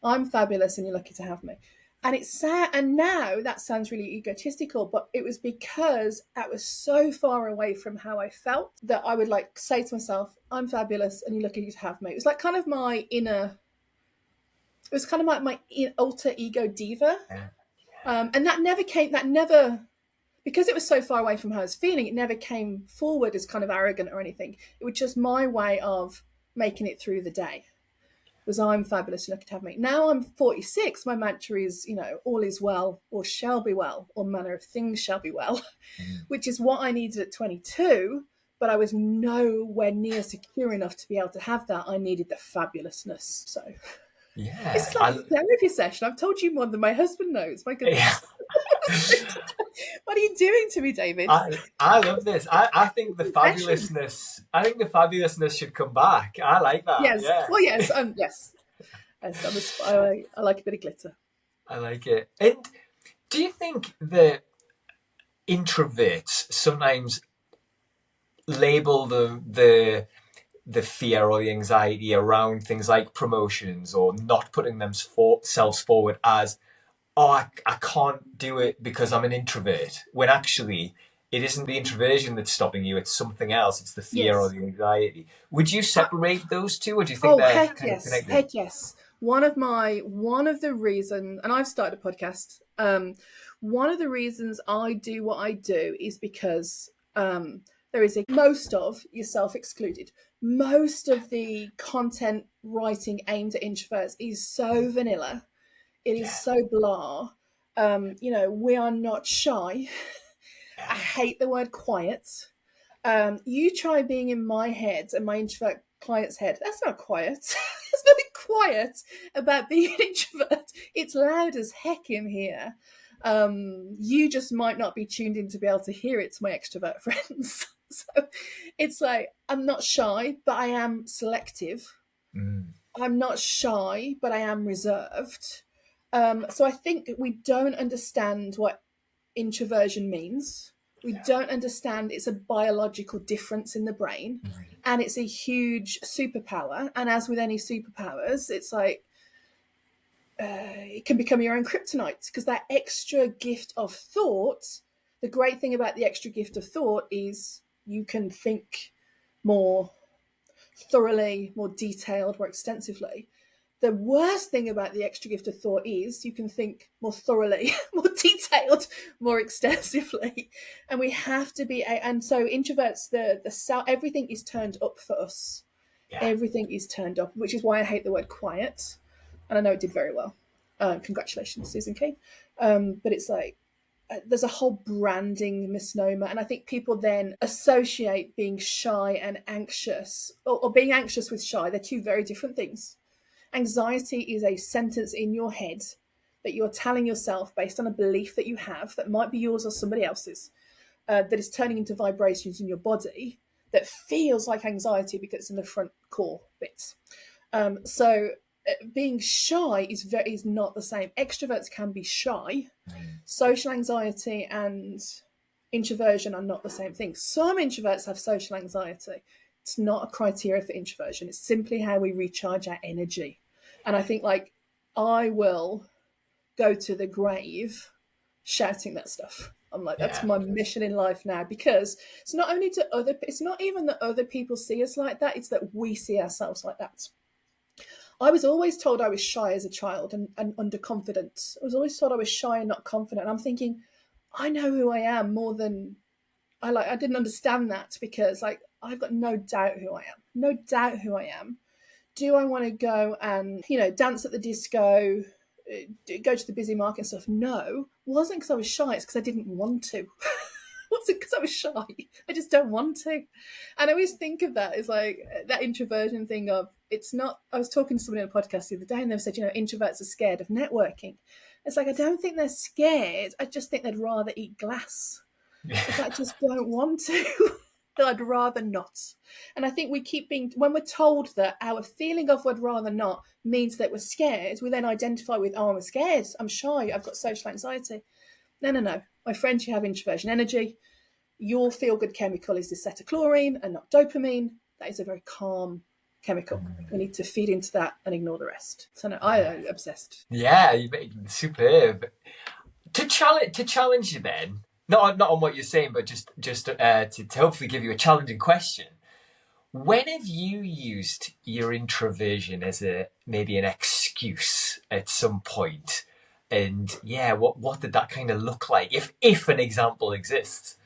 I'm fabulous and you're lucky to have me. And it's sad. And now that sounds really egotistical, but it was because I was so far away from how I felt that I would like say to myself, I'm fabulous and you're lucky to have me. It was like kind of my inner, it was kind of like my alter ego diva. Yeah. And because it was so far away from how I was feeling, it never came forward as kind of arrogant or anything. It was just my way of making it through the day. Was I'm fabulous, you're lucky to have me. Now I'm 46, my mantra is, all is well, or shall be well, or manner of things shall be well, which is what I needed at 22, but I was nowhere near secure enough to be able to have that. I needed the fabulousness. So Yeah. it's like a therapy session. I've told you more than my husband knows. My goodness. What are you doing to me, David? I love this. I think the fabulousness. I think the fabulousness should come back. I like that. Yes. Yeah. Well, yes. Yes. I like a bit of glitter. I like it. And do you think that introverts sometimes label the fear or the anxiety around things like promotions or not putting themselves forward as, oh, I can't do it because I'm an introvert, when actually it isn't the introversion that's stopping you, it's something else, it's the fear or the anxiety. Would you separate those two, or do you think they're heck kind of yes, connected? heck yes. One of the reasons, and I've started a podcast, one of the reasons I do what I do is because there is most of yourself excluded. Most of the content writing aimed at introverts is so vanilla. It is so blah. We are not shy. I hate the word quiet. You try being in my head and my introvert client's head. That's not quiet. There's nothing quiet about being an introvert. It's loud as heck in here. You just might not be tuned in to be able to hear it, to my extrovert friends. So it's like, I'm not shy, but I am selective. I'm not shy, but I am reserved. So I think we don't understand what introversion means. We don't understand it's a biological difference in the brain, and it's a huge superpower. And as with any superpowers, it's like it can become your own kryptonite, because that extra gift of thought, the great thing about the extra gift of thought is you can think more thoroughly, more detailed, more extensively. The worst thing about the extra gift of thought is you can think more thoroughly, more detailed, more extensively. And we have to be, and so introverts, everything is turned up for us. Yeah. Everything is turned up, which is why I hate the word quiet. And I know it did very well. Congratulations, Susan Kane. But it's like, there's a whole branding misnomer, and I think people then associate being shy and anxious, or being anxious with shy. They're two very different things. Anxiety is a sentence in your head that you're telling yourself based on a belief that you have that might be yours or somebody else's, that is turning into vibrations in your body that feels like anxiety because it's in the front core bits. So being shy is not the same. Extroverts can be shy. Social anxiety and introversion are not the same thing. Some introverts have social anxiety. It's not a criteria for introversion. It's simply how we recharge our energy. And I think, like, I will go to the grave shouting that stuff. I'm like, that's my mission in life now, because it's not only it's not even that other people see us like that, it's that we see ourselves like that. I was always told I was shy as a child and underconfident. I was always told I was shy and not confident. And I'm thinking, I know who I am more than I didn't understand that, because like I've got no doubt who I am. No doubt who I am. Do I want to go and, dance at the disco, go to the busy market and stuff? No. It wasn't because I was shy, it's because I didn't want to. It wasn't because I was shy. I just don't want to. And I always think of that as like that introversion thing of, it's not, I was talking to someone in a podcast the other day and they said, introverts are scared of networking. It's like, I don't think they're scared. I just think they'd rather eat glass. If I just don't want to, I'd rather not. And I think we keep when we're told that our feeling of would rather not means that we're scared, we then identify with, oh, I'm scared, I'm shy, I've got social anxiety. No. My friends, you have introversion energy. Your feel-good chemical is acetylchlorine and not dopamine. That is a very calm chemical. We need to feed into that and ignore the rest. So no, I am obsessed. Yeah, superb. To challenge you then, not on what you're saying, but just to hopefully give you a challenging question. When have you used your introversion as maybe an excuse at some point? And yeah, what did that kind of look like, if an example exists?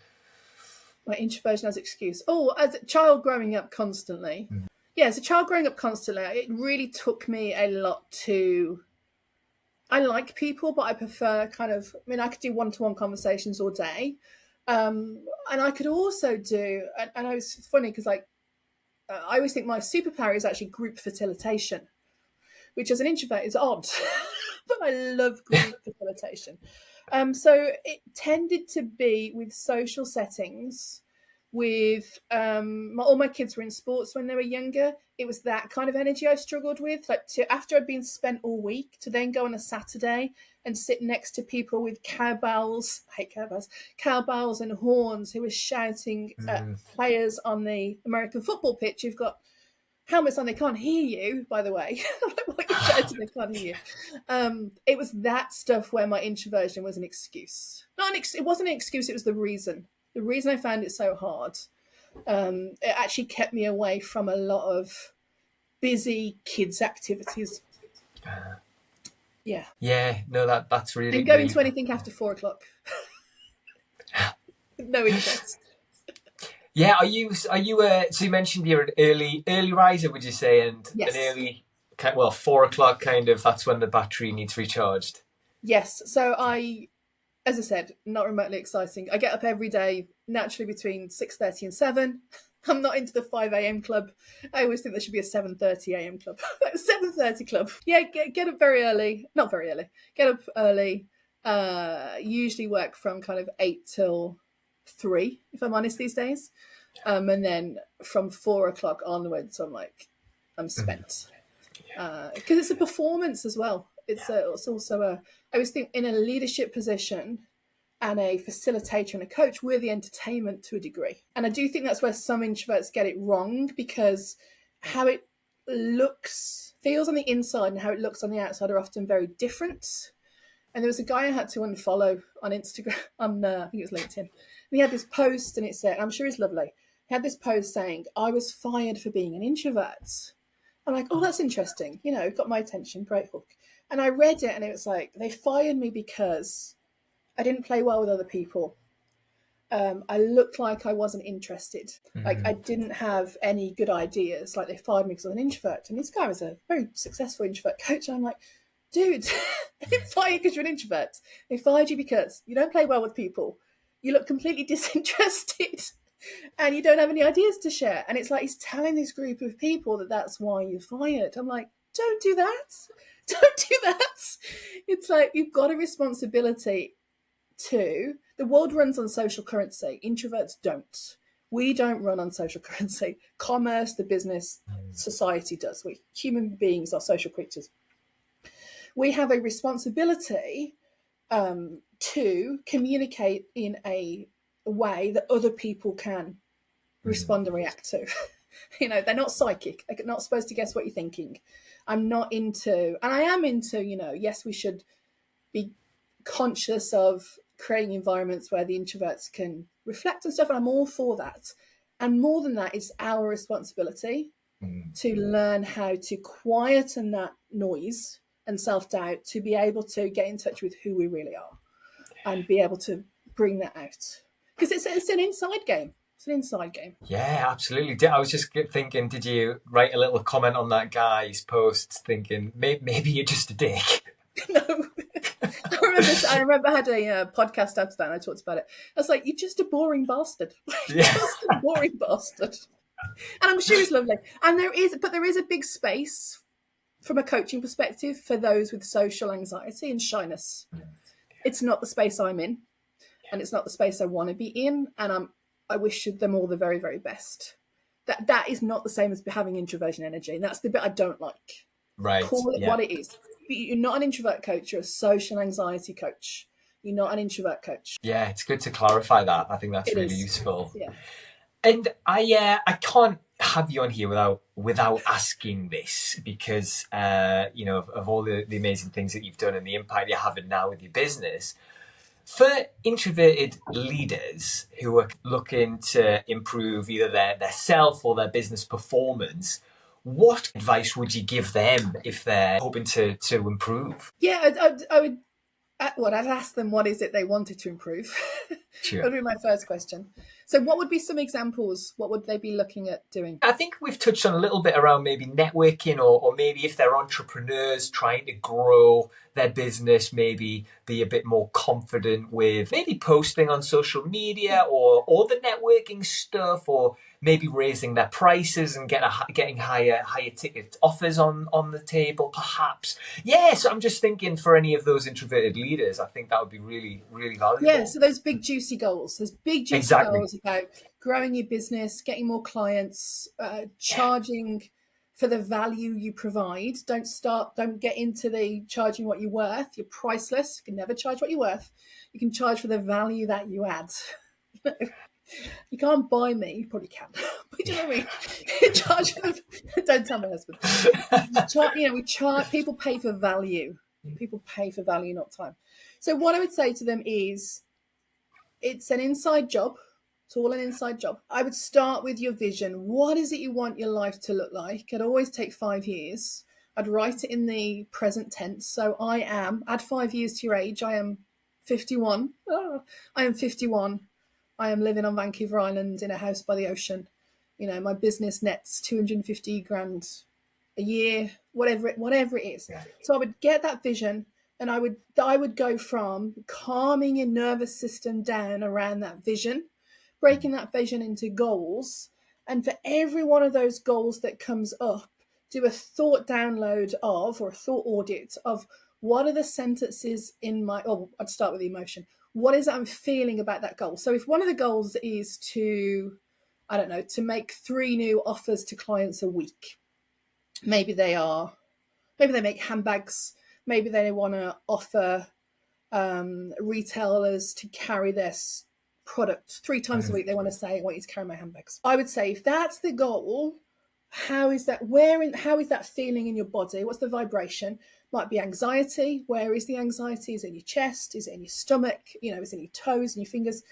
My introversion as excuse. Oh, as a child growing up constantly. Yeah, as a child growing up constantly, it really took me a lot to. I like people, but I prefer I could do one-to-one conversations all day. And I could also do, and I was funny because I always think my superpower is actually group facilitation, which as an introvert is odd, but I love group facilitation. So it tended to be with social settings, with all my kids were in sports when they were younger. It was that kind of energy I struggled with, after I'd been spent all week, to then go on a Saturday and sit next to people with cowbells, I hate cowbells, cowbells and horns who were shouting at players on the American football pitch who've got helmets on, they can't hear you, by the way. What you're shouting, they can't hear you. It was that stuff where my introversion was an excuse. It wasn't an excuse, it was the reason. The reason I found it so hard. It actually kept me away from a lot of busy kids' activities. Yeah. Yeah, no, that's really. And going to anything after 4:00. No interest. Yeah, are you so you mentioned you're an early riser, would you say, and yes. An early, 4:00 kind of, that's when the battery needs recharged. Yes, so as I said, not remotely exciting. I get up every day naturally between 6:30 and 7. I'm not into the 5 a.m. club. I always think there should be a 7:30 a.m. club. 7:30 club. Yeah, get up very early. Not very early. Get up early. Usually work from kind of 8 till 3, if I'm honest these days. And then from 4:00 onwards, I'm spent. Because it's a performance as well. It's also I always think in a leadership position and a facilitator and a coach, we're the entertainment to a degree. And I do think that's where some introverts get it wrong, because how it feels on the inside and how it looks on the outside are often very different. And there was a guy I had to unfollow on Instagram, I think it was LinkedIn. And he had this post, and it said, I'm sure he's lovely. He had this post saying, I was fired for being an introvert. I'm like, oh, that's interesting. Got my attention, great hook. And I read it, and it was like, they fired me because I didn't play well with other people. I looked like I wasn't interested. Like I didn't have any good ideas. Like they fired me because I was an introvert. And this guy was a very successful introvert coach. And I'm like, dude, they didn't fire you because you're an introvert. They fired you because you don't play well with people. You look completely disinterested and you don't have any ideas to share. And it's like he's telling this group of people that that's why you're fired. I'm like, don't do that. Don't do that. It's like you've got a responsibility to. The world runs on social currency. Introverts don't. We don't run on social currency. Commerce, the business, society does. We human beings are social creatures. We have a responsibility to communicate in a way that other people can respond and react to. They're not psychic. They're not supposed to guess what you're thinking. I'm not into, and I am into, yes, we should be conscious of creating environments where the introverts can reflect and stuff, and I'm all for that. And more than that, it's our responsibility to learn how to quieten that noise and self-doubt to be able to get in touch with who we really are and be able to bring that out. Because it's an inside game. It's an inside game. Yeah, absolutely. I was just thinking, did you write a little comment on that guy's post thinking, maybe you're just a dick? No. I remember I had a podcast after that and I talked about it. I was like, you're just a boring bastard. Just a boring bastard. And I'm sure he's lovely. And there is a big space from a coaching perspective for those with social anxiety and shyness. It's not the space I'm in, and it's not the space I want to be in, and I wish them all the very, very best. That is not the same as having introversion energy, and that's the bit I don't like. Right. Call it what it is. You're not an introvert coach, you're a social anxiety coach. You're not an introvert coach. Yeah, it's good to clarify that. I think that's really useful. Yeah. And I can't have you on here without asking this, because of all the amazing things that you've done and the impact you're having now with your business. For introverted leaders who are looking to improve either their self or their business performance, what advice would you give them if they're hoping to improve? Yeah, I would. I'd ask them what is it they wanted to improve. Sure. That would be my first question. So, what would be some examples? What would they be looking at doing? I think we've touched on a little bit around maybe networking, or maybe if they're entrepreneurs trying to grow their business, maybe be a bit more confident with maybe posting on social media, or the networking stuff, or maybe raising their prices and getting higher ticket offers on the table, perhaps. Yeah, so I'm just thinking for any of those introverted leaders, I think that would be really, really valuable. Yeah, so those big juicy goals. There's big juicy Exactly. goals about growing your business, getting more clients, charging for the value you provide. Don't get into the charging what you're worth. You're priceless. You can never charge what you're worth. You can charge for the value that you add. You can't buy me. You probably can. But you know what I mean? You charge for don't tell my husband. We charge. People pay for value. People pay for value, not time. So what I would say to them is, it's an inside job. It's all an inside job. I would start with your vision. What is it you want your life to look like? It'd always take 5 years. I'd write it in the present tense. So add 5 years to your age. I am 51. I am 51. I am living on Vancouver Island in a house by the ocean. My business nets 250 grand a year, whatever it is. Yeah. So I would get that vision, and I would go from calming your nervous system down around that vision, breaking that vision into goals. And for every one of those goals that comes up, do a thought download or a thought audit of what are the sentences in I'd start with the emotion. What is it I'm feeling about that goal? So if one of the goals is to make 3 new offers to clients a week, maybe they make handbags. Maybe they want to offer retailers to carry their product 3 times a week. They want to say, I want you to carry my handbags. I would say, if that's the goal, how is that feeling in your body? What's the vibration? Might be anxiety. Where is the anxiety? Is it in your chest? Is it in your stomach? Is it in your toes and your fingers?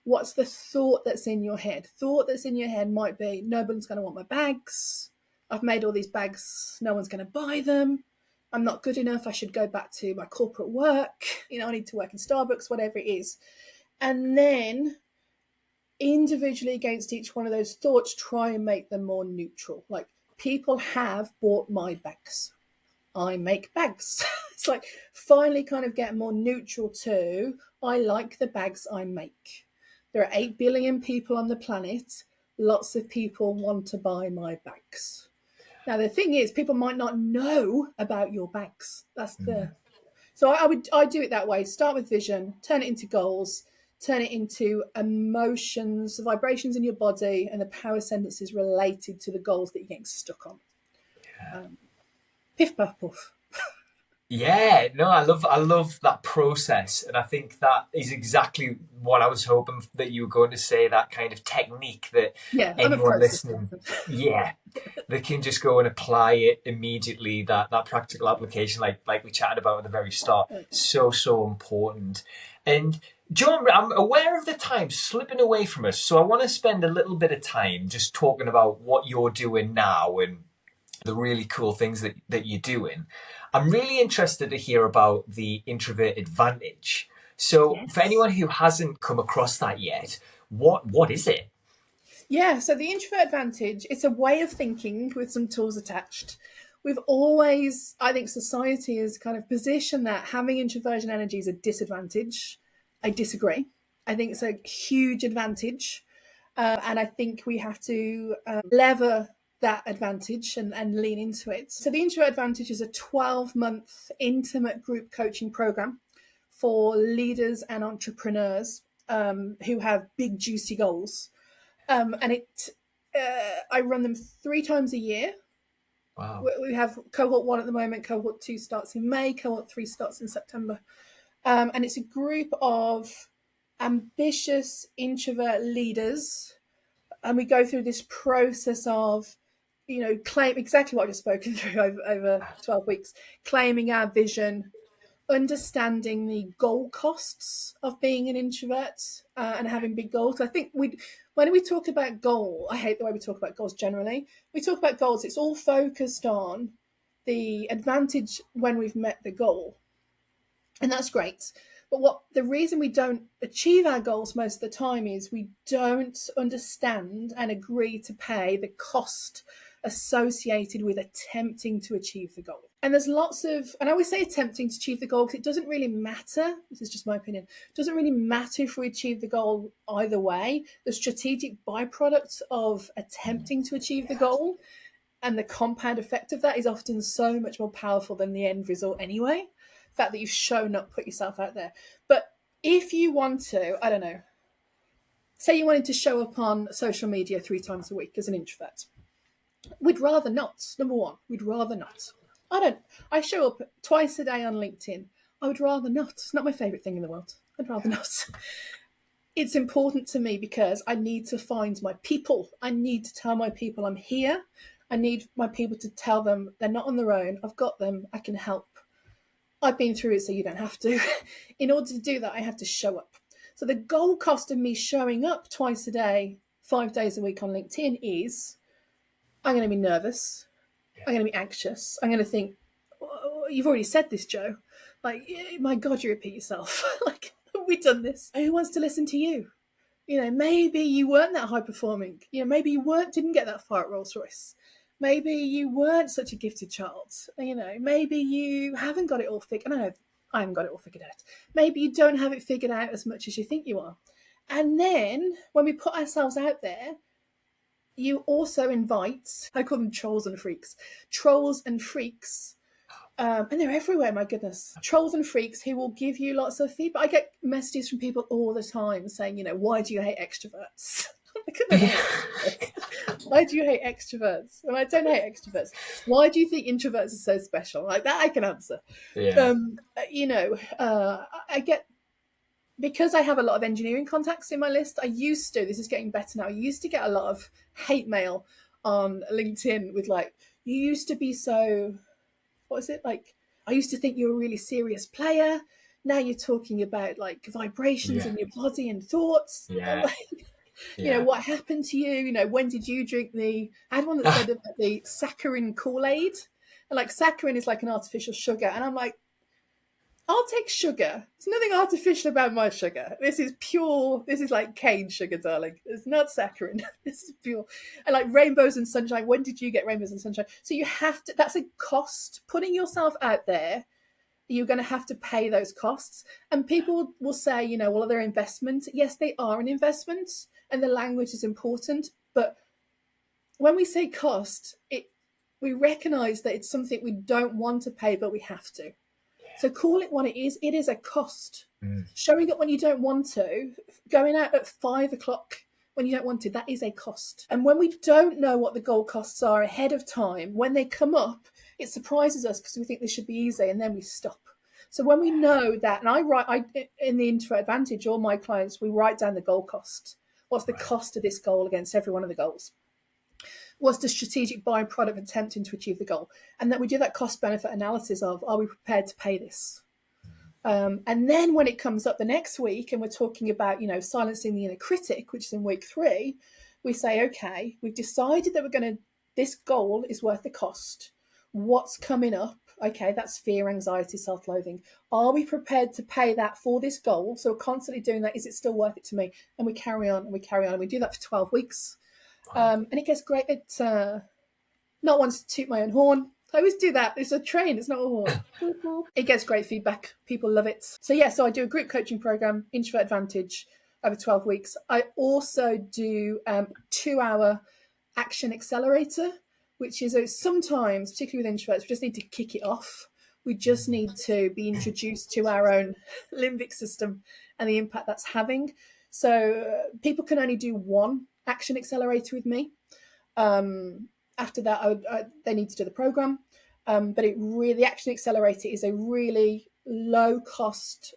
What's the thought that's in your head? Thought that's in your head might be, nobody's going to want my bags. I've made all these bags. No one's going to buy them. I'm not good enough. I should go back to my corporate work. I need to work in Starbucks, whatever it is. And then individually against each one of those thoughts, try and make them more neutral. Like, people have bought my bags. I make bags. It's like finally kind of get more neutral to, I like the bags I make. There are 8 billion people on the planet. Lots of people want to buy my bags. Now, the thing is, people might not know about your bags. So I do it that way. Start with vision, turn it into goals, turn it into emotions, the vibrations in your body, and the power sentences related to the goals that you're getting stuck on. Piff, puff, puff. Yeah, no, I love that process, and I think that is exactly what I was hoping that you were going to say. That kind of technique that anyone listening, they can just go and apply it immediately. That practical application, like we chatted about at the very start, so important. And John, I'm aware of the time slipping away from us, so I want to spend a little bit of time just talking about what you're doing now and the really cool things that you're doing. I'm really interested to hear about the introvert advantage. So for anyone who hasn't come across that yet, what is it? Yeah, so the introvert advantage, it's a way of thinking with some tools attached. We've always, I think society has kind of positioned that having introversion energy is a disadvantage. I disagree. I think it's a huge advantage. And I think we have to lever that advantage and lean into it. So the Introvert Advantage is a 12-month intimate group coaching program for leaders and entrepreneurs who have big, juicy goals. And I run them 3 times a year. Wow. We have cohort 1 at the moment. Cohort 2 starts in May. Cohort 3 starts in September. And it's a group of ambitious introvert leaders and we go through this process of, claim exactly what I've just spoken through over 12 weeks, claiming our vision, understanding the goal costs of being an introvert, and having big goals. I think when we talk about goal, I hate the way we talk about goals generally. We talk about goals, it's all focused on the advantage when we've met the goal. And that's great. But the reason we don't achieve our goals most of the time is we don't understand and agree to pay the cost associated with attempting to achieve the goal. And there's lots of, and I always say attempting to achieve the goal because it doesn't really matter. This is just my opinion. It doesn't really matter if we achieve the goal either way. The strategic byproduct of attempting to achieve the goal and the compound effect of that is often so much more powerful than the end result anyway. The fact that you've shown up, put yourself out there. But if you want to, I don't know, say you wanted to show up on social media 3 times a week as an introvert, we'd rather not. Number one, we'd rather not. I show up twice a day on LinkedIn. I would rather not. It's not my favorite thing in the world. I'd rather not. It's important to me because I need to find my people. I need to tell my people I'm here. I need my people to tell them they're not on their own. I've got them. I can help. I've been through it, so you don't have to. In order to do that, I have to show up. So the goal cost of me showing up twice a day, 5 days a week on LinkedIn is I'm going to be nervous. I'm going to be anxious. I'm going to think, oh, you've already said this, Joe. Like, my God, you repeat yourself. Like, have we done this? Who wants to listen to you? Maybe you weren't that high performing. Maybe you didn't get that far at Rolls Royce. Maybe you weren't such a gifted child. Maybe you haven't got it all figured. I know I haven't got it all figured out. Maybe you don't have it figured out as much as you think you are. And then when we put ourselves out there, you also invite, I call them trolls and freaks. Trolls and freaks. And they're everywhere, my goodness. Trolls and freaks who will give you lots of feedback. I get messages from people all the time saying, why do you hate extroverts? Why do you hate extroverts? And I don't hate extroverts. Why do you think introverts are so special? Like that I can answer. Yeah. I get, because I have a lot of engineering contacts in my list, this is getting better now, I used to get a lot of hate mail on LinkedIn with like, you used to be so, what is it? Like, I used to think you were a really serious player. Now you're talking about like vibrations in your body and thoughts. Yeah. Like, what happened to you? When did you drink I had one that said about the saccharin Kool-Aid. And like saccharin is like an artificial sugar. And I'm like, I'll take sugar. There's nothing artificial about my sugar. This is pure. This is like cane sugar, darling. It's not saccharin. This is pure. And like rainbows and sunshine. When did you get rainbows and sunshine? So you have to, that's a cost. Putting yourself out there, you're going to have to pay those costs. And people will say, well, they're investment. Yes, they are an investment. And the language is important. But when we say cost, we recognize that it's something we don't want to pay, but we have to. So call it what it is. It is a cost. Showing up when you don't want to, going out at 5 o'clock when you don't want to, that is a cost. And when we don't know what the goal costs are ahead of time, when they come up, it surprises us because we think this should be easy and then we stop. So when we know that, and in the Introvert Advantage, all my clients, we write down the goal cost. What's the cost of this goal against every one of the goals? What's the strategic byproduct of attempting to achieve the goal? And then we do that cost benefit analysis of, are we prepared to pay this? And then when it comes up the next week and we're talking about, silencing the inner critic, which is in week 3, we say, okay, we've decided that this goal is worth the cost. What's coming up? Okay, that's fear, anxiety, self-loathing. Are we prepared to pay that for this goal? So we're constantly doing that. Is it still worth it to me? And we carry on and we carry on. And we do that for 12 weeks. And it gets great. It's not wanting to toot my own horn. I always do that. It's a train. It's not a horn. It gets great feedback. People love it. So I do a group coaching program, Introvert Advantage, over 12 weeks. I also do 2-hour action accelerator, which is sometimes, particularly with introverts, we just need to kick it off. We just need to be introduced to our own limbic system and the impact that's having. So people can only do 1 action accelerator with me. After that, they need to do the program. But the action accelerator is a really low cost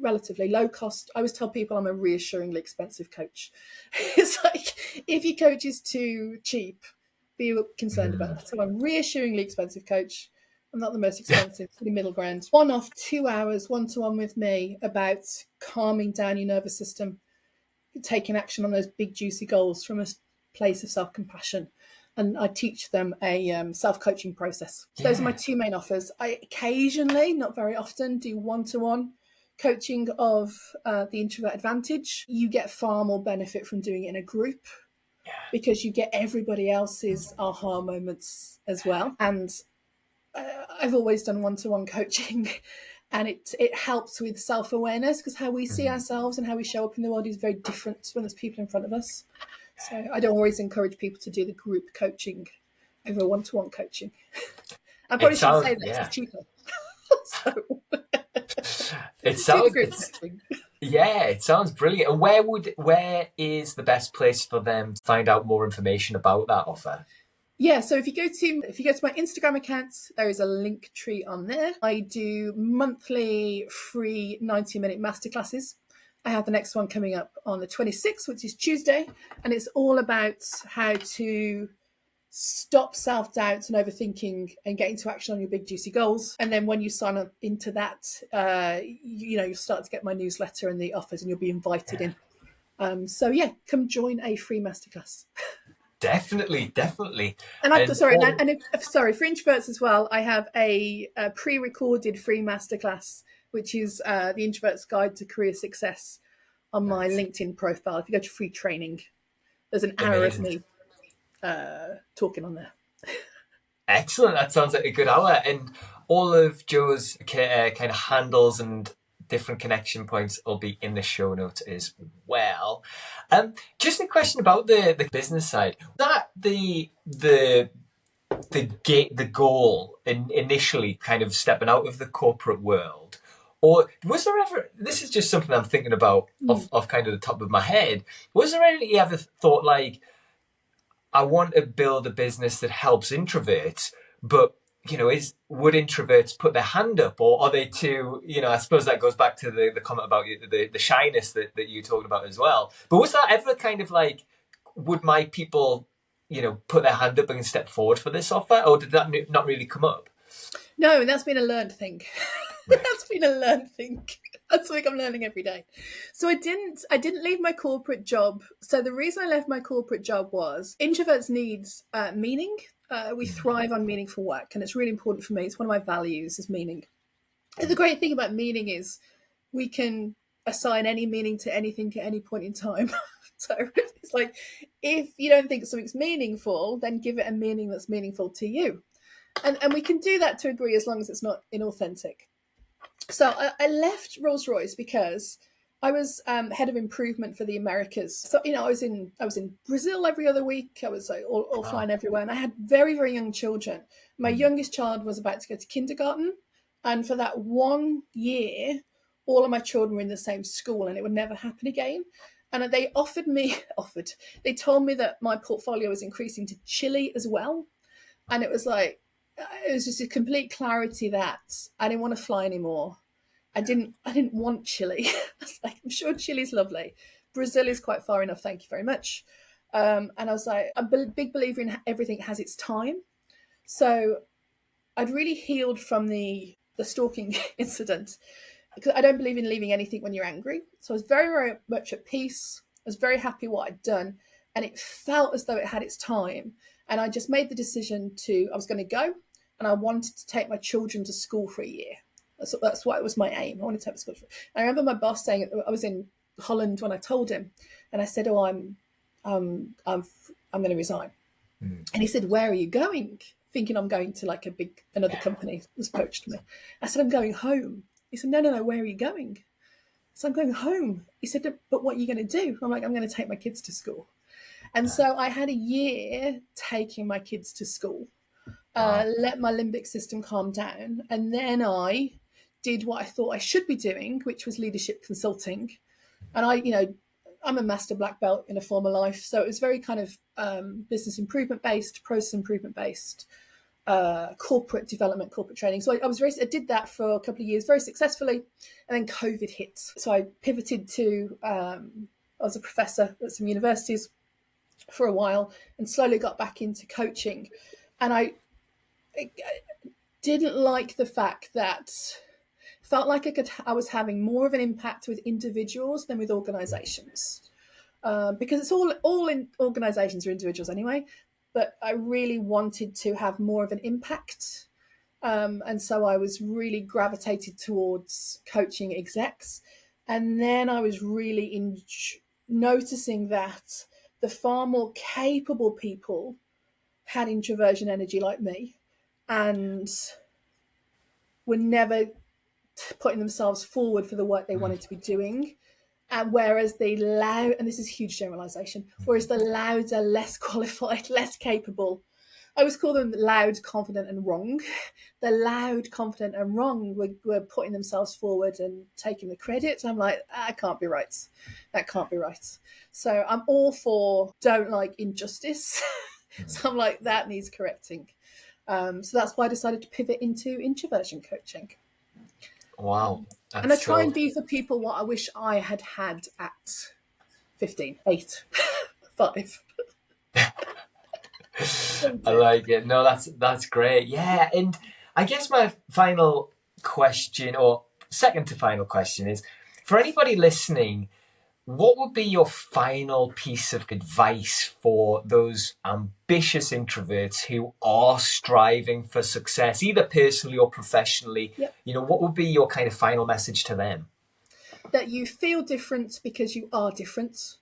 relatively low cost. I always tell people I'm a reassuringly expensive coach. It's like, if your coach is too cheap, be concerned about that. So I'm a reassuringly expensive coach. I'm not the most expensive, pretty middle ground. 1-off 2 hours, one-to-one with me about calming down your nervous system, taking action on those big juicy goals from a place of self-compassion. And I teach them a self-coaching process. So those are my two main offers. I occasionally, not very often, do one-to-one coaching of the introvert advantage. You get far more benefit from doing it in a group because you get everybody else's aha moments as well. And I've always done one-to-one coaching, and it helps with self-awareness, because how we see ourselves and how we show up in the world is very different when there's people in front of us. So I don't always encourage people to do the group coaching over one-to-one coaching. I probably shouldn't say that, it's cheaper. It sounds brilliant. And where is the best place for them to find out more information about that offer? Yeah, so if you go to my Instagram account, there is a link tree on there. I do monthly free 90-minute masterclasses. I have the next one coming up on the 26th, which is Tuesday, and it's all about how to stop self-doubt and overthinking and get into action on your big juicy goals. And then when you sign up into that, you'll start to get my newsletter and the offers, and you'll be invited in. So yeah, come join a free masterclass. Definitely. And for introverts as well, I have a pre-recorded free masterclass, which is the Introvert's Guide to Career Success, on my LinkedIn profile. If you go to free training, there's an hour of me talking on there. Excellent. That sounds like a good hour. And all of Joe's kind of handles and different connection points will be in the show notes as well. Just a question about the business side. Was that the goal initially, kind of stepping out of the corporate world? Or was there ever, this is just something I'm thinking about off kind of the top of my head, was there any you ever thought, like, I want to build a business that helps introverts, but would introverts put their hand up, or are they too, I suppose that goes back to the comment about the shyness that you talked about as well. But was that ever kind of like, would my people, put their hand up and step forward for this offer, or did that not really come up? No, that's been a learned thing. That's been a learned thing. That's something I'm learning every day. So I didn't leave my corporate job. So the reason I left my corporate job was introverts need meaning. We thrive on meaningful work, and it's really important for me. It's one of my values, is meaning. And the great thing about meaning is we can assign any meaning to anything at any point in time. So it's like, if you don't think something's meaningful, then give it a meaning that's meaningful to you. And we can do that to a degree, as long as it's not inauthentic. So I left Rolls-Royce because I was head of improvement for the Americas. So, I was in Brazil every other week. I was all flying everywhere. And I had very, very young children. My youngest child was about to go to kindergarten. And for that 1 year, all of my children were in the same school, and it would never happen again. And they they told me that my portfolio was increasing to Chile as well. And it was like, it was just a complete clarity that I didn't want to fly anymore. I didn't want Chile. I was like, I'm sure Chile's lovely. Brazil is quite far enough, thank you very much. And I was like, I'm a big believer in everything has its time. So I'd really healed from the stalking incident, because I don't believe in leaving anything when you're angry. So I was very, very much at peace. I was very happy what I'd done, and it felt as though it had its time. And I just made the decision I was going to go, and I wanted to take my children to school for a year. That's what was my aim. I wanted to take them to school. I remember my boss saying, I was in Holland when I told him, and I said, I'm going to resign. And he said, where are you going? Thinking I'm going to like another company has poached me. I said, I'm going home. He said, no, where are you going? So I'm going home. He said, but what are you going to do? I'm like, I'm going to take my kids to school. And so I had a year taking my kids to school, let my limbic system calm down. And then I did what I thought I should be doing, which was leadership consulting. And I'm a master black belt in a former life. So it was very kind of business improvement based, process improvement based. corporate development, corporate training. So I did that for a couple of years very successfully, and then COVID hit. So I pivoted to, I was a professor at some universities for a while and slowly got back into coaching. And I didn't like the fact that felt like I was having more of an impact with individuals than with organizations. Because it's all in organizations or individuals anyway, but I really wanted to have more of an impact. And so I was really gravitated towards coaching execs. And then I was really noticing that the far more capable people had introversion energy like me and were never putting themselves forward for the work they wanted to be doing. And whereas the loud, and this is a huge generalization, whereas the louder, less qualified, less capable, I always call them loud, confident, and wrong. The loud, confident, and wrong were putting themselves forward and taking the credit. I'm like, that can't be right. That can't be right. So I'm all for don't like injustice. So I'm like, that needs correcting. So that's why I decided to pivot into introversion coaching. Wow. And I try and be for people what I wish I had had at 15, 8, 5. I like it. No, that's great. Yeah, and I guess my final question, or second to final question, is for anybody listening, what would be your final piece of advice for those ambitious introverts who are striving for success, either personally or professionally? Yep. What would be your kind of final message to them? That you feel different because you are different.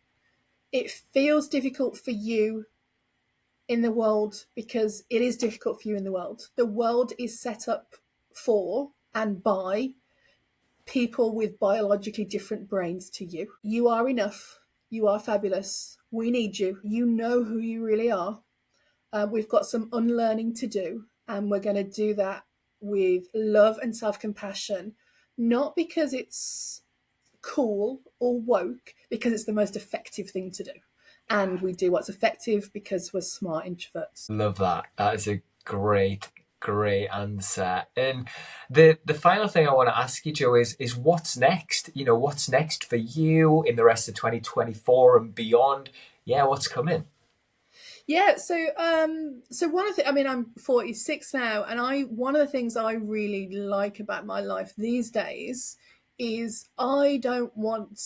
It feels difficult for you in the world because it is difficult for you in the world. The world is set up for and by people with biologically different brains to you. You are enough. You are fabulous. We need you. You know who you really are. We've got some unlearning to do, and we're going to do that with love and self-compassion, not because it's cool or woke, because it's the most effective thing to do. And we do what's effective because we're smart introverts. Love that. That is a great answer. And the final thing I want to ask you, Joe, is what's next? What's next for you in the rest of 2024 and beyond? Yeah, what's coming? Yeah, so one of the, I'm 46 now, and one of the things I really like about my life these days is I don't want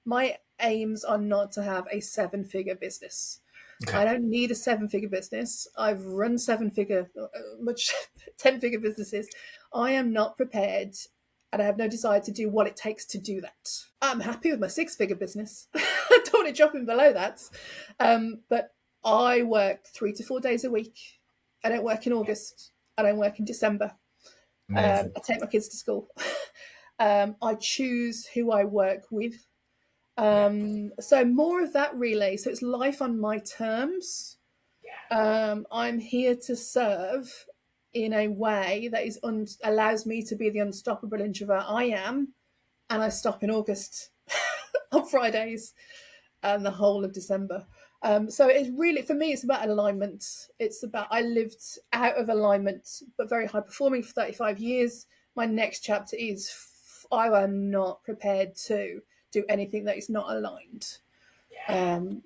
my aims are not to have a 7-figure business. Okay. I don't need a 7-figure business. I've run 7-figure, 10-figure businesses. I am not prepared, and I have no desire to do what it takes to do that. I'm happy with my 6-figure business. I don't want to drop in below that. But I work 3 to 4 days a week. I don't work in August. I don't work in December. I take my kids to school. I choose who I work with. So more of that really. So it's life on my terms. I'm here to serve in a way that allows me to be the unstoppable introvert I am. And I stop in August on Fridays and the whole of December. So it's really, for me, it's about alignment. It's about, I lived out of alignment, but very high performing for 35 years. My next chapter is I am not prepared to do anything that is not aligned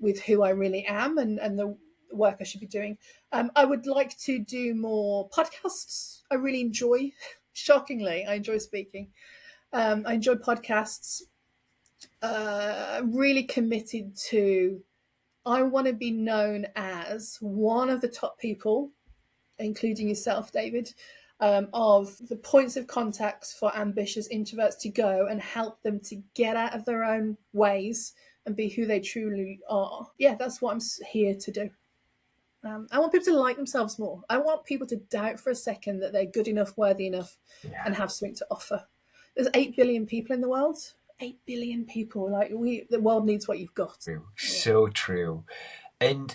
with who I really am and the work I should be doing. I would like to do more podcasts. I really enjoy, shockingly, I enjoy speaking. I enjoy podcasts. Really committed to, I want to be known as one of the top people, including yourself, David, of the points of contacts for ambitious introverts to go and help them to get out of their own ways and be who they truly are. Yeah, that's what I'm here to do. I want people to like themselves more. I want people to doubt for a second that they're good enough, worthy enough, and have something to offer. There's 8 billion people in the world. 8 billion people. The world needs what you've got. True. So true. And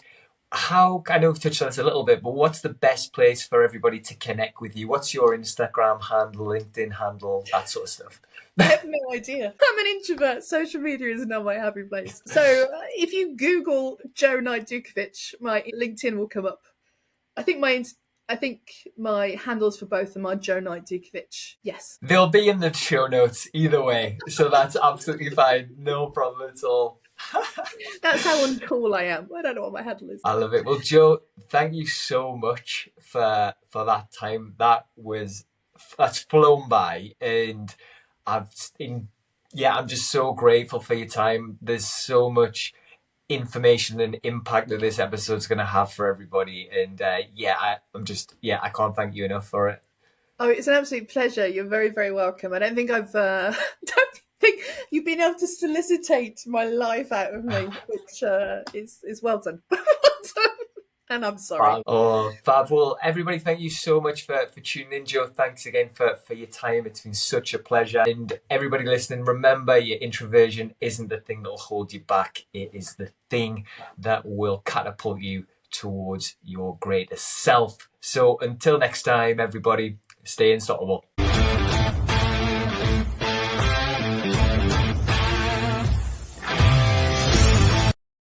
how, I know we've touched on this a little bit, but what's the best place for everybody to connect with you? What's your Instagram handle, LinkedIn handle, that sort of stuff? I have no idea. I'm an introvert. Social media is not my happy place. So if you Google Joe Knight Dutkewich, my LinkedIn will come up. I think my I think my handles for both of them are Joe Knight Dutkewich. Yes. They'll be in the show notes either way, so that's absolutely fine. No problem at all. That's how uncool I am. I don't know what my handle is. I love it. Well, Joe, thank you so much for that time. That's flown by, and I'm just so grateful for your time. There's so much information and impact that this episode's going to have for everybody, and I can't thank you enough for it. Oh, it's an absolute pleasure. You're very, very welcome. I don't think don't think you've been able to solicitate my life out of me, which is well done. And I'm sorry. Fab. Well, everybody, thank you so much for tuning in. Joe, thanks again for your time. It's been such a pleasure. And everybody listening, remember, your introversion isn't the thing that'll hold you back. It is the thing that will catapult you towards your greatest self. So until next time, everybody, stay unstoppable.